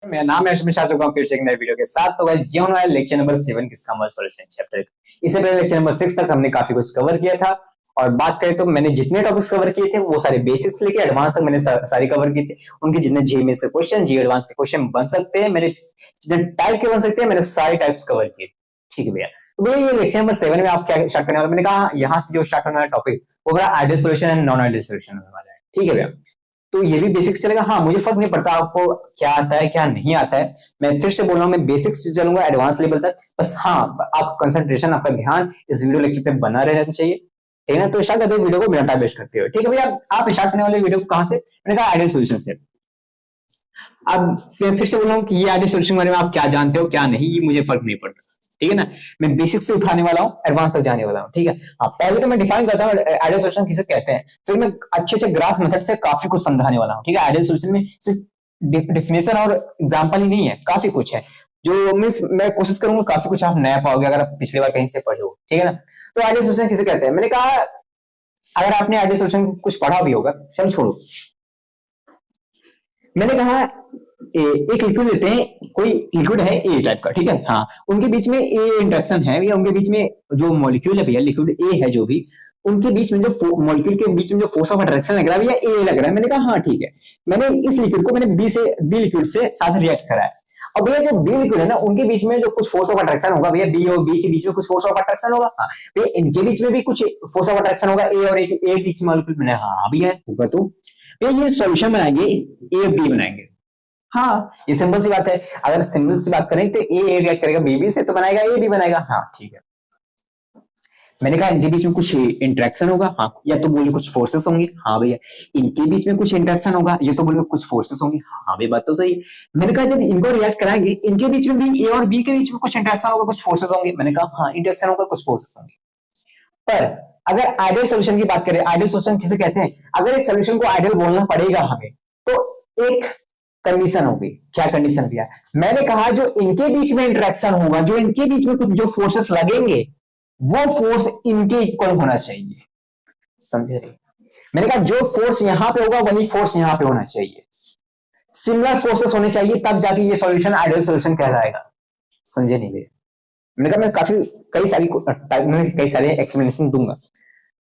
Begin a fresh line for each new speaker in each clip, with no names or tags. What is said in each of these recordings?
मेरा नाम है अश्विन चुका हूँ फिर से एक नए वीडियो के साथ। तो गाइस ये होने वाला लेक्चर नंबर 7 किसका हमारा सॉल्यूशन चैप्टर। इससे पहले लेक्चर नंबर 6 तक हमने काफी कुछ कवर किया था। और बात करें तो मैंने जितने टॉपिक्स कवर किए थे वो सारे बेसिक्स लेके एडवांस तक मैंने सारी कवर की थी। उनके जितने जी में से क्वेश्चन जी एडवांस के क्वेश्चन बन सकते हैं, मैंने जितने टाइप के बन सकते हैं मैंने सारे टाइप्स कवर किए। ठीक है भैया। तो भैया ये लेक्चर नंबर 7 में आप क्या स्टार्ट करने वाले, मैंने कहा यहाँ से जो स्टार्ट करने वाला टॉपिक वो मेरा ideal solution and non ideal solution होने वाला है। ठीक है भैया। तो ये भी बेसिक्स चलेगा। हाँ, मुझे फर्क नहीं पड़ता आपको क्या आता है क्या नहीं आता है। मैं फिर से बोल रहा हूँ, मैं बेसिक्स से चलूंगा एडवांस लेवल तक। बस हाँ, आप कंसंट्रेशन, आपका ध्यान इस वीडियो लेक्चर पे बना रहना चाहिए। ठीक है ना। तो स्टार्ट करते हैं वीडियो को बिना टाइम वेस्ट करते हुए। ठीक है भैया। आप स्टार्ट करने वाले वीडियो को कहाँ से, मैंने कहा आइडियल सोल्यूशन से। अब फिर से बोल रहा हूँ कि ये आइडियल सोल्यूशन के बारे में आप क्या जानते हो क्या नहीं, ये मुझे फर्क नहीं पड़ता। ठीक है ना। मैं बेसिक से उठाने वाला हूँ, एडवांस तक जाने वाला हूँ। ठीक है। हाँ, पहले तो मैं डिफाइन करता हूँ आइडियल सोल्यूशन किसे कहते हैं, फिर मैं अच्छे अच्छे ग्राफ मेथड से काफी कुछ समझाने वाला हूँ। ठीक है। आइडियल सोल्यूशन में सिर्फ डिफिनेशन और एग्जाम्पल ही नहीं है, काफी कुछ है जो मीन्स मैं कोशिश करूंगा काफी कुछ आप नया पाओगे अगर आप पिछली बार कहीं से पढ़े हो। ठीक है ना। तो आइडियल सोल्यूशन किसे कहते हैं, मैंने कहा अगर आपने आइडियल सोल्यूशन कुछ पढ़ा भी होगा, चलो छोड़ो। मैंने कहा एक लिक्विड लेते हैं, कोई लिक्विड है ए टाइप का। ठीक है। हाँ, उनके बीच में ए इंट्रैक्शन है या उनके बीच में जो मॉलिक्यूल है भैया, लिक्विड ए है जो भी, उनके बीच में जो मॉलिक्यूल के बीच में जो फोर्स ऑफ अट्रैक्शन लग रहा है भैया ए लग रहा है। मैंने कहा हाँ ठीक है। मैंने इस लिक्विड को मैंने बी लिक्विड से साथ रिएक्ट करा है। अब भैया जो बी लिक्विड है ना, उनके बीच में जो कुछ फोर्स ऑफ अट्रैक्शन होगा भैया, बी और बी के बीच में कुछ फोर्स ऑफ अट्रैक्शन होगा। हाँ भैया, इनके बीच में भी कुछ फोर्स ऑफ अट्रैक्शन होगा, ए और ए के बीच मॉलिक्यूल में। हाँ भैया होगा। तो भैया ये सॉल्यूशन बनाएंगे, ए और बी बनाएंगे। हाँ, ये सिंपल सी बात है। अगर सिंपल सी बात करें तो ए रिएक्ट करेगा बी से तो बनाएगा ए भी बनाएगा। हाँ ठीक है। मैंने कहा इनके बीच में कुछ इंटरेक्शन होगा। हाँ, या तो बोलिए कुछ फोर्सेस होंगे। हाँ भैया, इनके बीच में कुछ इंटरेक्शन होगा, ये तो बोलिए कुछ फोर्सेस होंगे। हाँ भैया, बात तो सही है। मैंने कहा जब इनको रिएक्ट कराएंगे इनके बीच में भी ए और बी के बीच में कुछ इंटरेक्शन होगा, कुछ फोर्सेस होंगे। मैंने कहा हाँ, इंटरेक्शन होगा, कुछ फोर्सेस होंगे। पर अगर आइडियल सोल्यूशन की बात करें, आइडियल सोल्यूशन किसे कहते हैं, अगर इस सोल्यूशन को आइडियल बोलना पड़ेगा हमें तो एक कंडीशन होगी। क्या कंडीशन दिया, मैंने कहा जो इनके बीच में इंटरेक्शन होगा, जो इनके बीच में कुछ जो फोर्सेस लगेंगे वो फोर्स इनके इक्वल होना चाहिए। समझे रहे। मैंने कहा जो फोर्स यहां पे होगा वही फोर्स यहां पे होना चाहिए, सिमिलर फोर्सेस होने चाहिए, तब जाके ये सॉल्यूशन आइडियल सॉल्यूशन कहलाएगा। समझे नहीं भैया। मैंने कहा मैं काफी कई सारे एक्सप्लेनेशन दूंगा,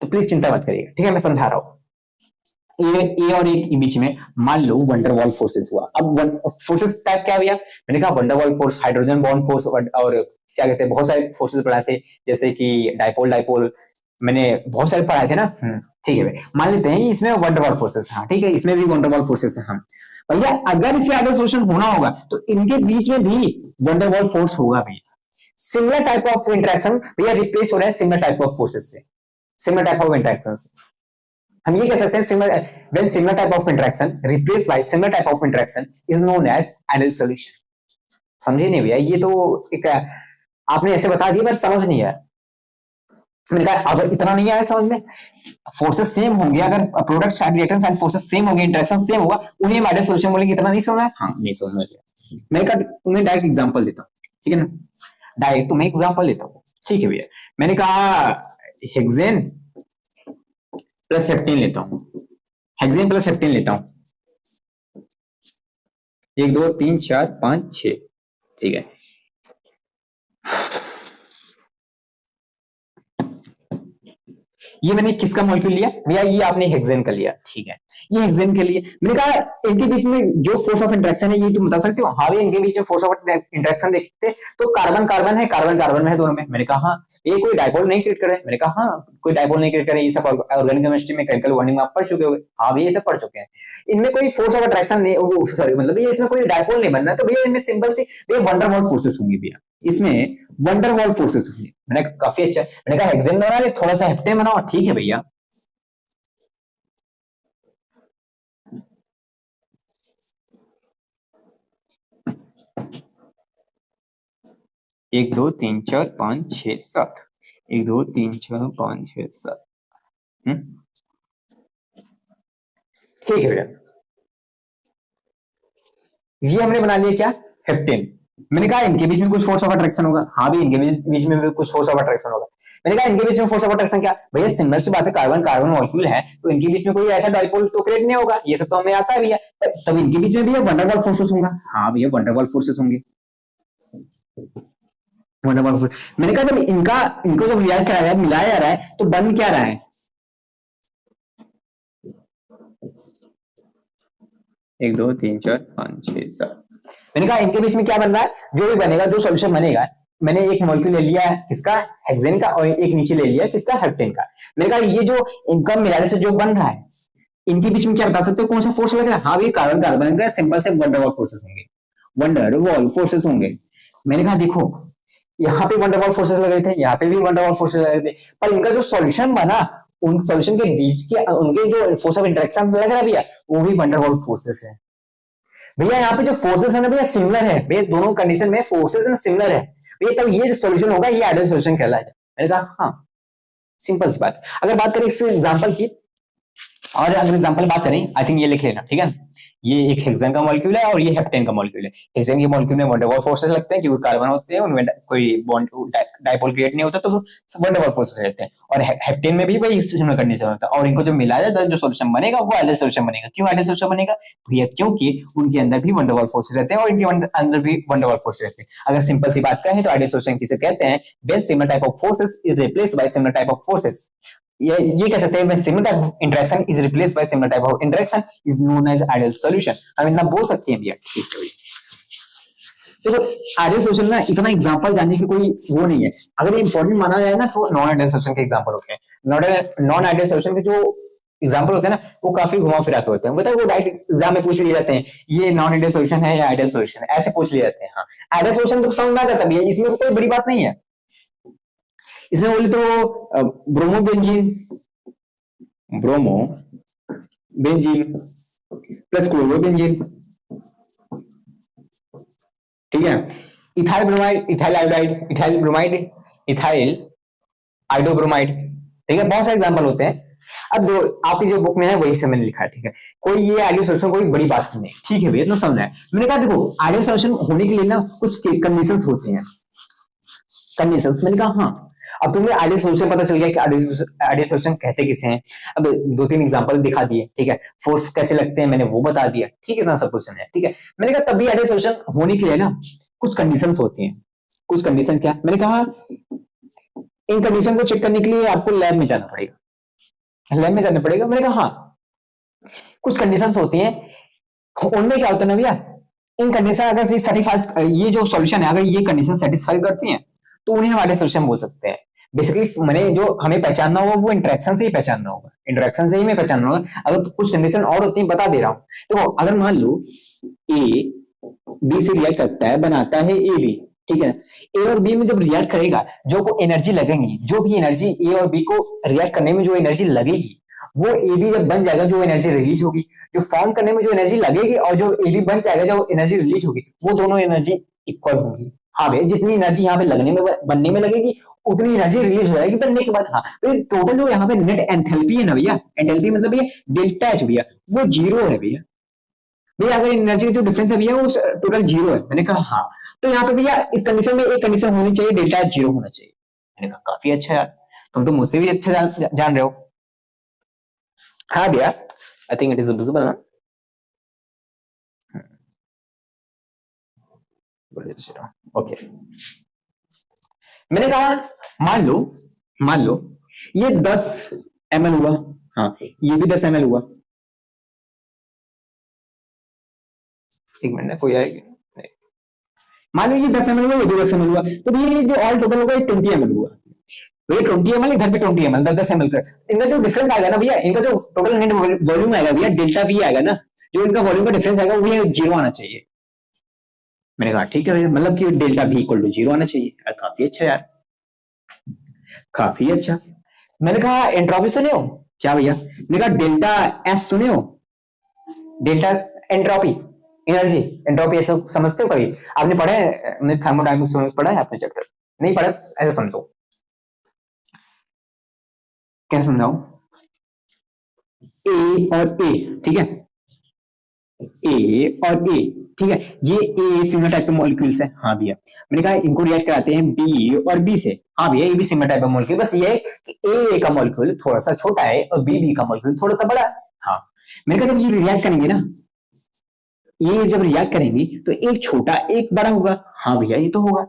तो प्लीज चिंता मत करिएगा। ठीक है, मैं समझा रहा हूं। ए और ए के बीच में मान लो वंडरवॉल फोर्सेस हुआ। अब फोर्सेस टाइप क्या भैया, मैंने कहा van der Waals force, hydrogen bond force और क्या कहते हैं, बहुत सारे फोर्सेस पढ़ाए थे जैसे कि डाइपोल डाइपोल, मैंने बहुत सारे पढ़ाए थे ना। ठीक है भाई, मान लेते हैं इसमें वंडरवॉल फोर्सेस। हाँ ठीक है, इसमें भी वंडरवॉल फोर्सेस है। हम भैया अगर इसे आइडियल सॉल्यूशन होना होगा तो इनके बीच में भी वंडरवॉल फोर्स होगा भैया। सिमिलर टाइप ऑफ इंटरेक्शन भैया रिप्लेस हो रहा है सिमिलर टाइप ऑफ फोर्सेस से, सिमिलर टाइप ऑफ इंटरेक्शन से। हम ये कह सकते हैं similar, when similar type of interaction replaced by similar type of interaction is known as ideal solution। समझे नहीं भैया, ये तो एक आपने ऐसे बता दिया पर समझ नहीं आया। मैंने कहा अब इतना नहीं आया समझ में, फोर्सेस सेम होंगे, अगर product side reactant side forces same होंगे, इंटरेक्शन सेम होगा, उन्हें हम आइडियल सॉल्यूशन बोलेंगे। इतना नहीं समझ में? हाँ नहीं समझ में। मैंने कहा तुम्हें डायरेक्ट एग्जांपल देता हूँ। ठीक है ना, डायरेक्ट तुम्हें एग्जांपल देता हूँ। ठीक है भैया। मैंने कहा हेक्सेन प्लस हेप्टेन लेता हूँ, हेक्सेन प्लस हेप्टेन लेता हूँ। 1 2 3 4 5 6। ठीक है। ये मैंने किसका मॉलिक्यूल लिया भैया, ये आपने हेक्सेन का लिया। ठीक है, ये हेक्सेन के लिए मैंने कहा इनके बीच में जो फोर्स ऑफ इंटरेक्शन है ये तुम बता सकते हो। हाँ भैया, इनके बीच में फोर्स ऑफ इंटरेक्शन देखते तो कार्बन कार्बन है, कार्बन कार्बन में है दोनों में। मैंने कहा हाँ, ये कोई डायपोल नहीं क्रिएट करे। मैंने कहा हाँ, कोई डायपोल नहीं क्रिएट करे। ये सब ऑर्गेनिक केमिस्ट्री में केमिकल बॉन्डिंग में आप पढ़ चुके हो। हाँ भैया, ये सब पढ़ चुके हैं। इनमें कोई फोर्स ऑफ अट्रैक्शन नहीं, सॉरी मतलब ये इसमें कोई डायपोल नहीं बनना है, तो भैया इनमें सिंपल सी भैया वंडरवॉल फोर्सेस होंगी भैया, इसमें वंडरवॉल फोर्सेस होंगी। मैंने काफी अच्छा, मैंने कहा हेक्सेन बना ले, थोड़ा सा हेप्टेन बनाओ। ठीक है भैया। एक दो तीन चार पाँच छह सात, 1 2 3 4 5 6 7। ठीक है भैया, ये हमने बना लिया क्या, हेप्टेन। मैंने कहा इनके बीच में कुछ फोर्स ऑफ अट्रैक्शन होगा, हाँ भी इनके बीच में भी कुछ फोर्स ऑफ अट्रैक्शन होगा। मैंने कहा इनके बीच में फोर्स ऑफ अट्रैक्शन क्या भैया, सिमिलर सी बात है, कार्बन कार्बन मॉलिक्यूल है तो इनके बीच में कोई ऐसा डाइपोल तो क्रिएट नहीं होगा, ये सब तो हमें आता है भैया। तब इनके बीच में भी वंडरवॉल फोर्सेस होंगे, हाँ भैया वंडरवॉल फोर्सेस होंगे, वंडरवॉल फोर्स। मैंने कहा जब इनका इनको जब रिएक्ट कराया मिलाया जा रहा है तो बन क्या रहा है, 1 2 3 4 5 6 7, मैंने कहा इनके बीच में क्या बन रहा है, जो भी बनेगा जो सॉल्यूशन बनेगा, मैंने एक मॉलिक्यूल ले लिया है किसका, हेक्सेन का, और एक नीचे ले लिया किसका, हेप्टेन का। मैंने कहा ये जो इनका मिलाने से जो बन रहा है, इनके बीच में क्या बता सकते हो कौन सा फोर्स लग रहा है, हाँ भी कार्बन कार्बन का सिंपल से वंडरवॉल फोर्सेस होंगे, वंडरवॉल फोर्सेस होंगे। मैंने कहा देखो यहाँ पे वंडरवॉल फोर्सेस लग रहे थे, यहाँ पे भी वंडरवॉल फोर्सेस लग रहे थे, पर इनका जो सॉल्यूशन बना उन सॉल्यूशन के बीच के उनके जो फोर्स ऑफ इंटरेक्शन लग रहा है भैया वो भी वंडरवॉल फोर्सेस है। भैया यहाँ पे जो फोर्सेस है ना भैया सिमिलर है भैया, दोनों कंडीशन में फोर्सेस ना सिमिलर है भैया, तब ये जो सॉल्यूशन होगा ये आइडियल सॉल्यूशन कहलाएगा। मैंने कहा हाँ सिंपल सी बात। अगर बात करें इस एग्जांपल की, और अगर एग्जांपल बात करें आई थिंक ये लिख लेना ठीक है, ये एक हेक्सेन का मॉलिक्यूल है और ये हेप्टेन का मॉलिक्यूल है। हेक्सेन के मॉलिक्यूल में वंडरवॉल फोर्सेस लगते हैं क्योंकि कार्बन होते हैं उनमें कोई बॉन्ड डाइपोल क्रिएट नहीं होता तो वंडरवॉल फोर्सेस रहते हैं, और हेप्टेन में भी वही सिमिलर कंडीशन होता है, और इनको जब मिलाया जाता है जो सॉल्यूशन बनेगा वो आइडियल सॉल्यूशन बनेगा। क्यों आइडियल सॉल्यूशन बनेगा भैया, क्योंकि उनके अंदर भी वंडरवॉल फोर्सेस रहते हैं और इनके अंदर भी वंडरवॉल फोर्सेस रहते हैं। अगर सिंपल सी बात करें तो आइडियल सॉल्यूशन किसे कहते हैं, when similar type of forces is replaced by similar type of forces. ये कह सकते हैं when similar type of interaction is replaced by similar type of interaction is known as ideal solution। हम इतना बोल सकते हैं भैया, ठीक है भैया। तो आइडियल सॉल्यूशन ना इतना एग्जांपल जानने की कोई वो नहीं है, अगर ये इंपॉर्टेंट माना जाए ना तो नॉन आइडियल सॉल्यूशन के एग्जांपल होते हैं, नॉन आइडियल सॉल्यूशन के जो एग्जांपल होते हैं ना वो काफी घुमा फिरा के होते हैं, बताए वो डायरेक्ट एग्जाम में पूछ लिए जाते हैं ये नॉन आइडियल सॉल्यूशन है या आइडियल सॉल्यूशन है, ऐसे पूछ लिए जाते हैं। हाँ आइडियल सॉल्यूशन तो समझ में आ जाता है, इसमें तो कोई बड़ी बात नहीं है। इसमें बोले तो bromo benzene, bromo benzene plus chlorobenzene, ठीक है, ethyl bromide, ethyl iodide, ethyl bromide, ethyl iodobromide, ठीक है, बहुत सारे एग्जांपल होते हैं। अब जो आपकी जो बुक में है वही से मैंने लिखा है, ठीक है, कोई ये आइडियल सॉल्यूशन कोई बड़ी बात नहीं, ठीक है भैया इतना समझना है। मैंने कहा देखो आइडियल सॉल्यूशन होने के लिए ना कुछ कंडीशंस होते हैं, कंडीशंस। मैंने कहा हाँ अब तुम्हें आइडियल सॉल्यूशन पता चल गया कि आइडियल सॉल्यूशन कहते किसे हैं, अब 2 3 एग्जांपल दिखा दिए, ठीक है, फोर्स कैसे लगते हैं मैंने वो बता दिया, ठीक है, इतना सब कुछ है, ठीक है। मैंने कहा तभी आइडियल सॉल्यूशन होने के लिए ना कुछ कंडीशंस होती हैं, कुछ कंडीशन क्या, मैंने कहा इन कंडीशन को चेक करने के लिए आपको लैब में जाना पड़ेगा, लैब में जाना पड़ेगा। मैंने कहा हाँ कुछ कंडीशंस होती हैं, उनमें क्या होता है ना भैया, इन कंडीशन अगर सेटिस्फाई ये जो सॉल्यूशन है अगर ये कंडीशन सेटिस्फाई करती हैं तो उन्हें हम आइडियल सॉल्यूशन बोल सकते हैं। बेसिकली मैंने जो हमें पहचानना होगा वो इंटरेक्शन से ही पहचानना होगा, इंटरेक्शन से ही मैं पहचानना होगा। अगर तो कुछ कंडीशन और होती है बता दे रहा हूं, तो अगर मान लो ए बी से रिएक्ट करता है बनाता है ए बी, ठीक है, ए और बी में जब रिएक्ट करेगा जो को एनर्जी लगेगी, जो भी एनर्जी ए और बी को रिएक्ट करने में जो एनर्जी लगेगी वो ए बी जब बन जाएगा जो एनर्जी रिलीज होगी, जो फॉर्म करने में जो एनर्जी लगेगी और जो ए बी बन जाएगा जो एनर्जी रिलीज होगी वो दोनों एनर्जी इक्वल होगी। हाँ भैया जितनी एनर्जी यहाँ पे लगने में बनने में लगेगी उतनी एनर्जी रिलीज हो जाएगी बनने के बाद। हाँ तो टोटल जो यहाँ पे नेट एंथैल्पी है ना भैया, एंथैल्पी मतलब भैया डेल्टा एच भैया वो जीरो है भैया, भैया अगर एनर्जी का जो डिफरेंस है भैया वो टोटल जीरो है। मैंने कहा हाँ तो यहाँ पे भैया इस कंडीशन में एक कंडीशन होनी चाहिए डेल्टा एच जीरो होना चाहिए। मैंने कहा काफी अच्छा यार, तुम तो मुझसे भी अच्छा जान रहे हो। हाँ भैया I think it is visible ना, ओके। मैंने कहा मान लो ये 10 ml हुआ, हाँ ये भी 10 ml हुआ, एक मिनट कोई आएगी, मान लो ये 10 ml हुआ ये भी 10 ml हुआ, तो भैया ये जो ऑल टोटल होगा ये 20 ml हुआ, भैया 20 ml इधर पे 20 ml 10 ml का इनका जो डिफरेंस आएगा ना भैया, इनका जो टोटल नेट वॉल्यूम आएगा भैया डेल्टा वी आएगा ना, जो इनका वॉल्यूम का डिफरेंस आएगा वो जीरो आना चाहिए। मैंने कहा ठीक है भैया मतलब कि delta V equal to zero आना चाहिए यार, काफी अच्छा यार, काफी अच्छा। मैंने कहा एंट्रोपी सुने हो क्या भैया, मैंने कहा डेल्टा एस सुने हो, डेल्टा एंट्रोपी एनर्जी, एंट्रोपी ऐसा समझते हो कभी आपने पढ़ा है, थर्मोडायनेमिक्स पढ़ा है आपने चैप्टर, नहीं पढ़ा ऐसे समझो, कैसे समझाओ, ए और ए, ठीक है, ए और ए ठीक है, ये ए सिमिलर टाइप के मॉलिक्यूल्स है। हाँ भैया, मैंने कहा इनको रिएक्ट कराते हैं बी और बी से। हाँ भैया, ये भी सिमिलर टाइप का मॉलिक्यूल, बस ये है कि ए का मॉलिक्यूल थोड़ा सा छोटा है और बी का मॉलिक्यूल थोड़ा सा बड़ा है। हाँ, मैंने कहा जब ये रिएक्ट करेंगे ना, ये जब रिएक्ट करेंगी तो एक छोटा एक बड़ा होगा। हाँ भैया, ये तो होगा।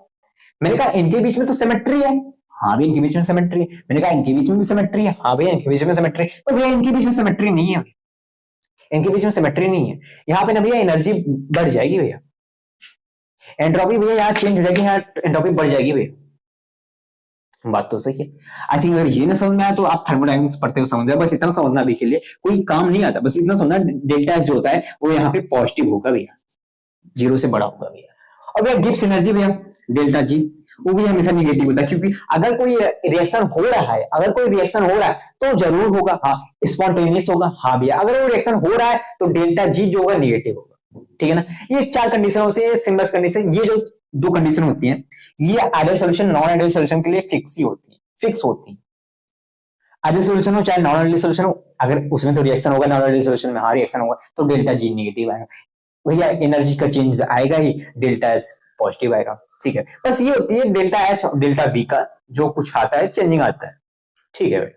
मैंने कहा इनके बीच में तो सिमेट्री है। हाँ भैया, इनके बीच में सिमेट्री है। मैंने कहा इनके बीच में भी सिमेट्री है। हाँ भैया, इनके बीच में सिमेट्री। तो भैया इनके बीच में सिमेट्री नहीं है, इनके बीच में सिमेट्री नहीं है। यहाँ पे ना भैया एनर्जी बढ़ जाएगी भैया, एंट्रोपी भैया यहाँ चेंज हो जाएगी, यहाँ एंट्रोपी बढ़ जाएगी भैया। बात तो सही है। आई थिंक अगर ये ना समझ में आया तो आप थर्मोडायनेमिक्स पढ़ते हो समझ बस इतना समझना भी के लिए कोई काम नहीं आता, बस इतना समझना डेल्टा एच जो होता है वो यहाँ पे पॉजिटिव होगा भैया, जीरो से बड़ा होगा भैया। और भैया गिब्स एनर्जी भैया डेल्टा जी, वो भी हमेशा निगेटिव होता है, क्योंकि अगर कोई रिएक्शन हो रहा है, अगर कोई रिएक्शन हो रहा है तो जरूर होगा हाँ स्पॉन्टेनियस होगा। हाँ भैया, अगर वो रिएक्शन हो रहा है तो डेल्टा जी जो होगा निगेटिव होगा। ठीक है ना, ये चार कंडीशनों से सिम्बल्स कंडीशन, ये जो दो कंडीशन होती हैं ये ideal solution non ideal solution के लिए फिक्स ही होती है, फिक्स होती है। आइडियल सॉल्यूशन हो चाहे नॉन आइडियल सॉल्यूशन हो, अगर उसमें तो रिएक्शन होगा, नॉन आइडियल सॉल्यूशन में हाँ रिएक्शन होगा, तो डेल्टा जी निगेटिव आएगा भैया, एनर्जी का चेंज आएगा ही, डेल्टा एस पॉजिटिव आएगा। ठीक है, बस ये होती है डेल्टा एच और डेल्टा वी का जो कुछ आता है चेंजिंग आता है। ठीक है भाई,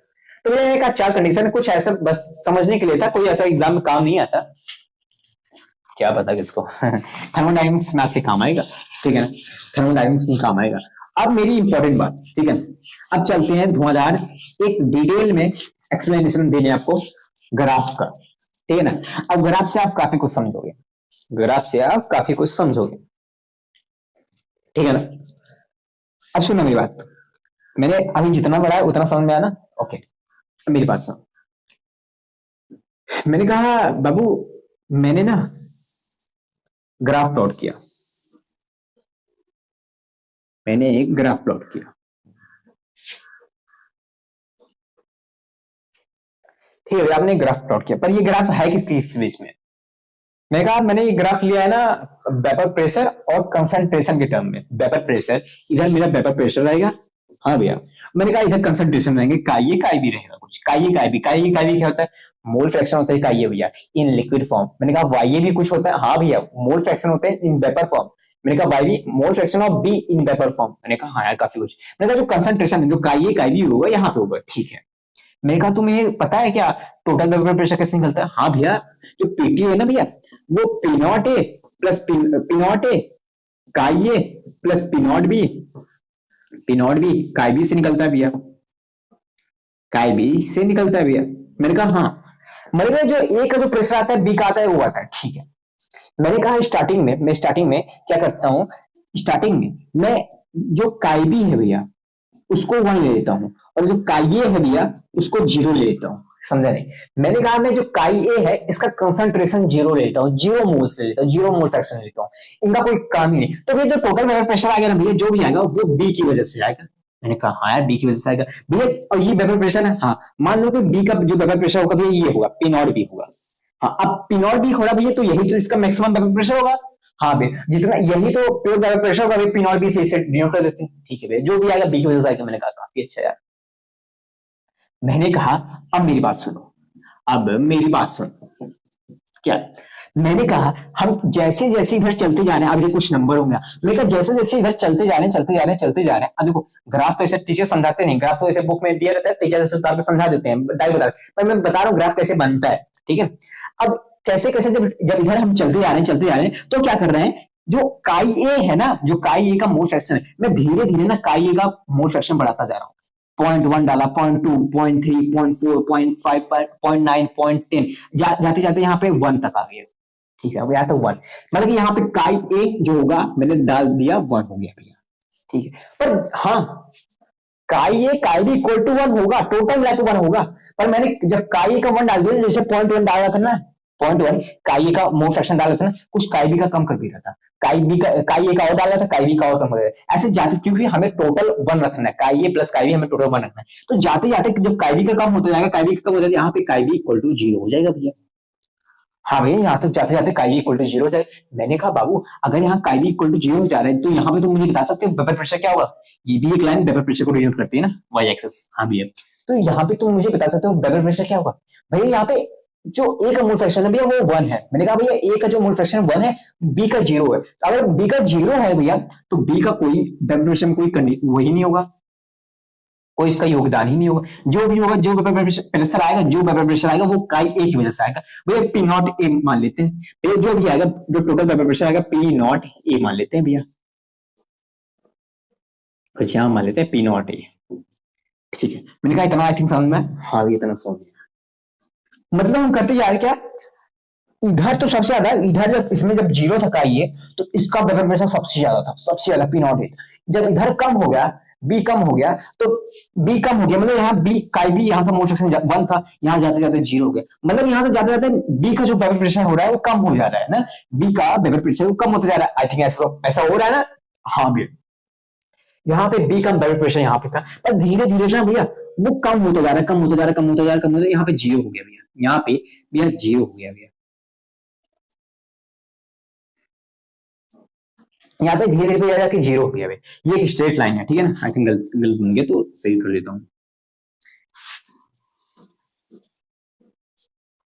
तो मैंने कहा चार कंडीशन, कुछ ऐसा बस समझने के लिए था, कोई ऐसा एग्जाम में काम नहीं आता, क्या पता किसको थर्मोडायनेमिक्स मैथ से काम आएगा। ठीक है ना, थर्मोडायनेमिक्स में काम आएगा। अब मेरी इंपॉर्टेंट बात, ठीक है, अब चलते हैं धुआंधार एक डिटेल में एक्सप्लेनेशन देने आपको ग्राफ का। ठीक है ना, अब ग्राफ से आप काफी कुछ समझोगे, ग्राफ से आप काफी कुछ समझोगे। ठीक है ना, अब सुनो मेरी बात, मैंने अभी जितना पढ़ा उतना समझ में आया ना? ओके, मेरी बात सुनो। मैंने कहा बाबू मैंने ना ग्राफ प्लॉट किया, मैंने एक ग्राफ प्लॉट किया। ठीक है, आपने ग्राफ प्लॉट किया, पर ये ग्राफ है किस बीच में? मैंने कहा मैंने ये ग्राफ लिया है ना वेपर प्रेशर और कंसंट्रेशन के टर्म में। वेपर प्रेशर, इधर मेरा वेपर प्रेशर रहेगा। हाँ भैया, मैंने कहा इधर कंसंट्रेशन रहेंगे, काई भी रहेगा कुछ, काई भी क्या होता है? मोल फ्रैक्शन होता है काई भैया इन लिक्विड फॉर्म। मैंने कहा वाई भी कुछ होता है, हाँ भैया मोल फ्रैक्शन होते हैं इन वेपर फॉर्म। मैंने कहा वाई भी mole fraction of be in vapour form. मैंने कहा हाँ यार काफी कुछ। मैंने कहा जो कंसंट्रेशन जो काई भी होगा यहाँ पे होगा। ठीक है, मैंने कहा तुम्हें पता है क्या टोटल वेपर प्रेशर कैसे निकलता है? हाँ भैया, जो पीटी है ना भैया, वो P not a plus P not a काई A plus P not be काई बी से निकलता है भैया, काई बी से निकलता है भैया। मैंने कहा हाँ, मतलब जो ए का जो प्रेशर आता है बी का आता है वो आता है। ठीक है, मैंने कहा स्टार्टिंग में क्या करता हूं, स्टार्टिंग में मैं जो काई बी है भैया उसको 1 ले लेता हूं और जो काई ए है भैया उसको 0 ले लेता हूं। समझा नहीं? मैंने कहा मैं जो काई ए है इसका कंसंट्रेशन 0 ले लेता हूं, 0 मोल्स ले लेता हूं, 0 मोल फ्रैक्शन ले लेता हूं, इनका कोई काम ही नहीं। तो भैया जो टोटल वेपर प्रेशर आएगा ना भैया, जो भी आएगा वो बी की वजह से आएगा। मैंने कहा हाँ यार बी की वजह से आएगा भैया, और ये वेपर प्रेशर है। हाँ, मान लो कि बी का जो वेपर प्रेशर होगा भैया ये होगा पी नॉट बी होगा। हाँ, अब पी नॉट बी हो रहा भैया, तो यही तो इसका मैक्सिमम वेपर प्रेशर होगा। हाँ भैया, जितना यही तो प्योर वेपर प्रेशर होगा भैया, पी नॉट बी से इसे डिनोट कर देते हैं। ठीक है भैया, जो भी आएगा बी की वजह से आएगा। मैंने कहा काफी अच्छा यार। मैंने कहा अब मेरी बात सुनो, क्या मैंने कहा हम जैसे जैसे इधर चलते जा रहे हैं, अब ये कुछ नंबर होंगे। मैंने कहा जैसे जैसे इधर चलते जा रहे हैं। अब देखो ग्राफ तो ऐसे टीचर समझाते नहीं, ग्राफ तो ऐसे बुक में दिया रहता है, टीचर ऐसे उतार के समझा देते हैं, डायरेक्ट बता, पर मैं बता रहा हूँ ग्राफ कैसे बनता है। ठीक है, अब कैसे कैसे जब इधर हम चलते जा रहे हैं तो क्या कर रहे हैं, जो काई ए है ना, जो काई ए का मोल फ्रैक्शन है, मैं धीरे धीरे ना काई ए का मोल फ्रैक्शन बढ़ाता जा रहा हूँ। 0.1 डाला, 0.2, 0.3, 0.4, 0.55, 0.9, 0.10 जाते जाते यहाँ पे 1 तक आ गया। ठीक है, यहाँ तक 1, मतलब कि यहाँ पे काई ए जो होगा मैंने डाल दिया 1 हो गया भैया। ठीक है, पर हाँ काई ए काई बी इक्वल टू 1 होगा, टोटल मिला के 1 होगा, पर मैंने जब काई ए का 1 डाल दिया, जैसे 0.1 डाला था ना, 0.1 काई ए का मोल फ्रैक्शन डाला था ना, कुछ काई बी का कम कर दिया था, काई ए का और डाला था, काई बी का और कम कर दिया, ऐसे जाते, क्योंकि हमें टोटल 1 रखना है, काई ए प्लस काई बी हमें टोटल 1 रखना है। तो जाते जाते जब काई बी का कम होता जाएगा, काई बी का कम हो जाएगा, यहाँ पे काई बी इक्वल टू 0 हो जाएगा भैया। हाँ भैया, यहाँ तक जाते जाते काई बी इक्वल टू 0 हो जाए। मैंने कहा बाबू अगर यहाँ काई बी इक्वल टू 0 हो जा रहा है तो यहाँ पे तुम मुझे बता सकते हो वेपर प्रेशर क्या होगा? ये भी एक लाइन वेपर प्रेशर को डिनोट करती है ना, वाई एक्सिस। हाँ भैया, तो यहाँ पे तुम मुझे बता सकते हो वेपर प्रेशर क्या होगा? भैया यहाँ पे जो ए का मोल फ्रैक्शन है भैया वो 1 है। मैंने कहा भैया ए का जो मोल फ्रैक्शन 1 है, बी का 0 है। तो अगर बी का 0 है भैया, तो बी का कोई वेपर में कोई वही नहीं होगा, कोई इसका योगदान ही नहीं होगा। जो भी होगा, जो वेपर प्रेशर आएगा, जो वेपर प्रेशर आएगा वो काई ए की वजह से आएगा। भैया पी नॉट ए मान लेते हैं भैया, जो भी आएगा, जो टोटल वेपर प्रेशर आएगा पी नॉट ए मान लेते हैं भैया, कुछ यहां मान लेते हैं पी नॉट ए। ठीक है, मैंने कहा इतना आई थिंक समझ में, हाँ इतना समझ में। मतलब हम करते जा रहे क्या, इधर तो सबसे ज्यादा, इधर जब इसमें जब 0 था काई ए, तो इसका वेपर प्रेशर सबसे ज्यादा था, सबसे ज्यादा पी नॉट ए। जब इधर कम हो गया, बी कम हो गया, तो बी कम हो गया, मतलब यहाँ बी काई बी, यहाँ का मोल फ्रैक्शन 1 था, यहाँ जाते जाते 0 हो गया। मतलब यहाँ से जाते जाते बी का जो वेपर प्रेशर हो रहा है वो कम हो जा रहा है ना, बी का वेपर प्रेशर वो कम होता जा रहा है। आई थिंक ऐसा हो रहा है ना, हाँ भैया। यहाँ पे बी का वेपर प्रेशर यहाँ पे था, पर धीरे धीरे ना भैया वो कम होता जा रहा है, कम होता जा रहा है, कम होता जा रहा है, कम होता जा रहा है। यहाँ पे 0 हो गया भैया, यहाँ पे भैया 0 हो गया भैया, यहाँ पे धीरे धीरे जाके 0 हो गया भैया। ये एक स्ट्रेट लाइन है, ठीक है ना। आई थिंक गलत बन गया तो सही कर देता हूँ,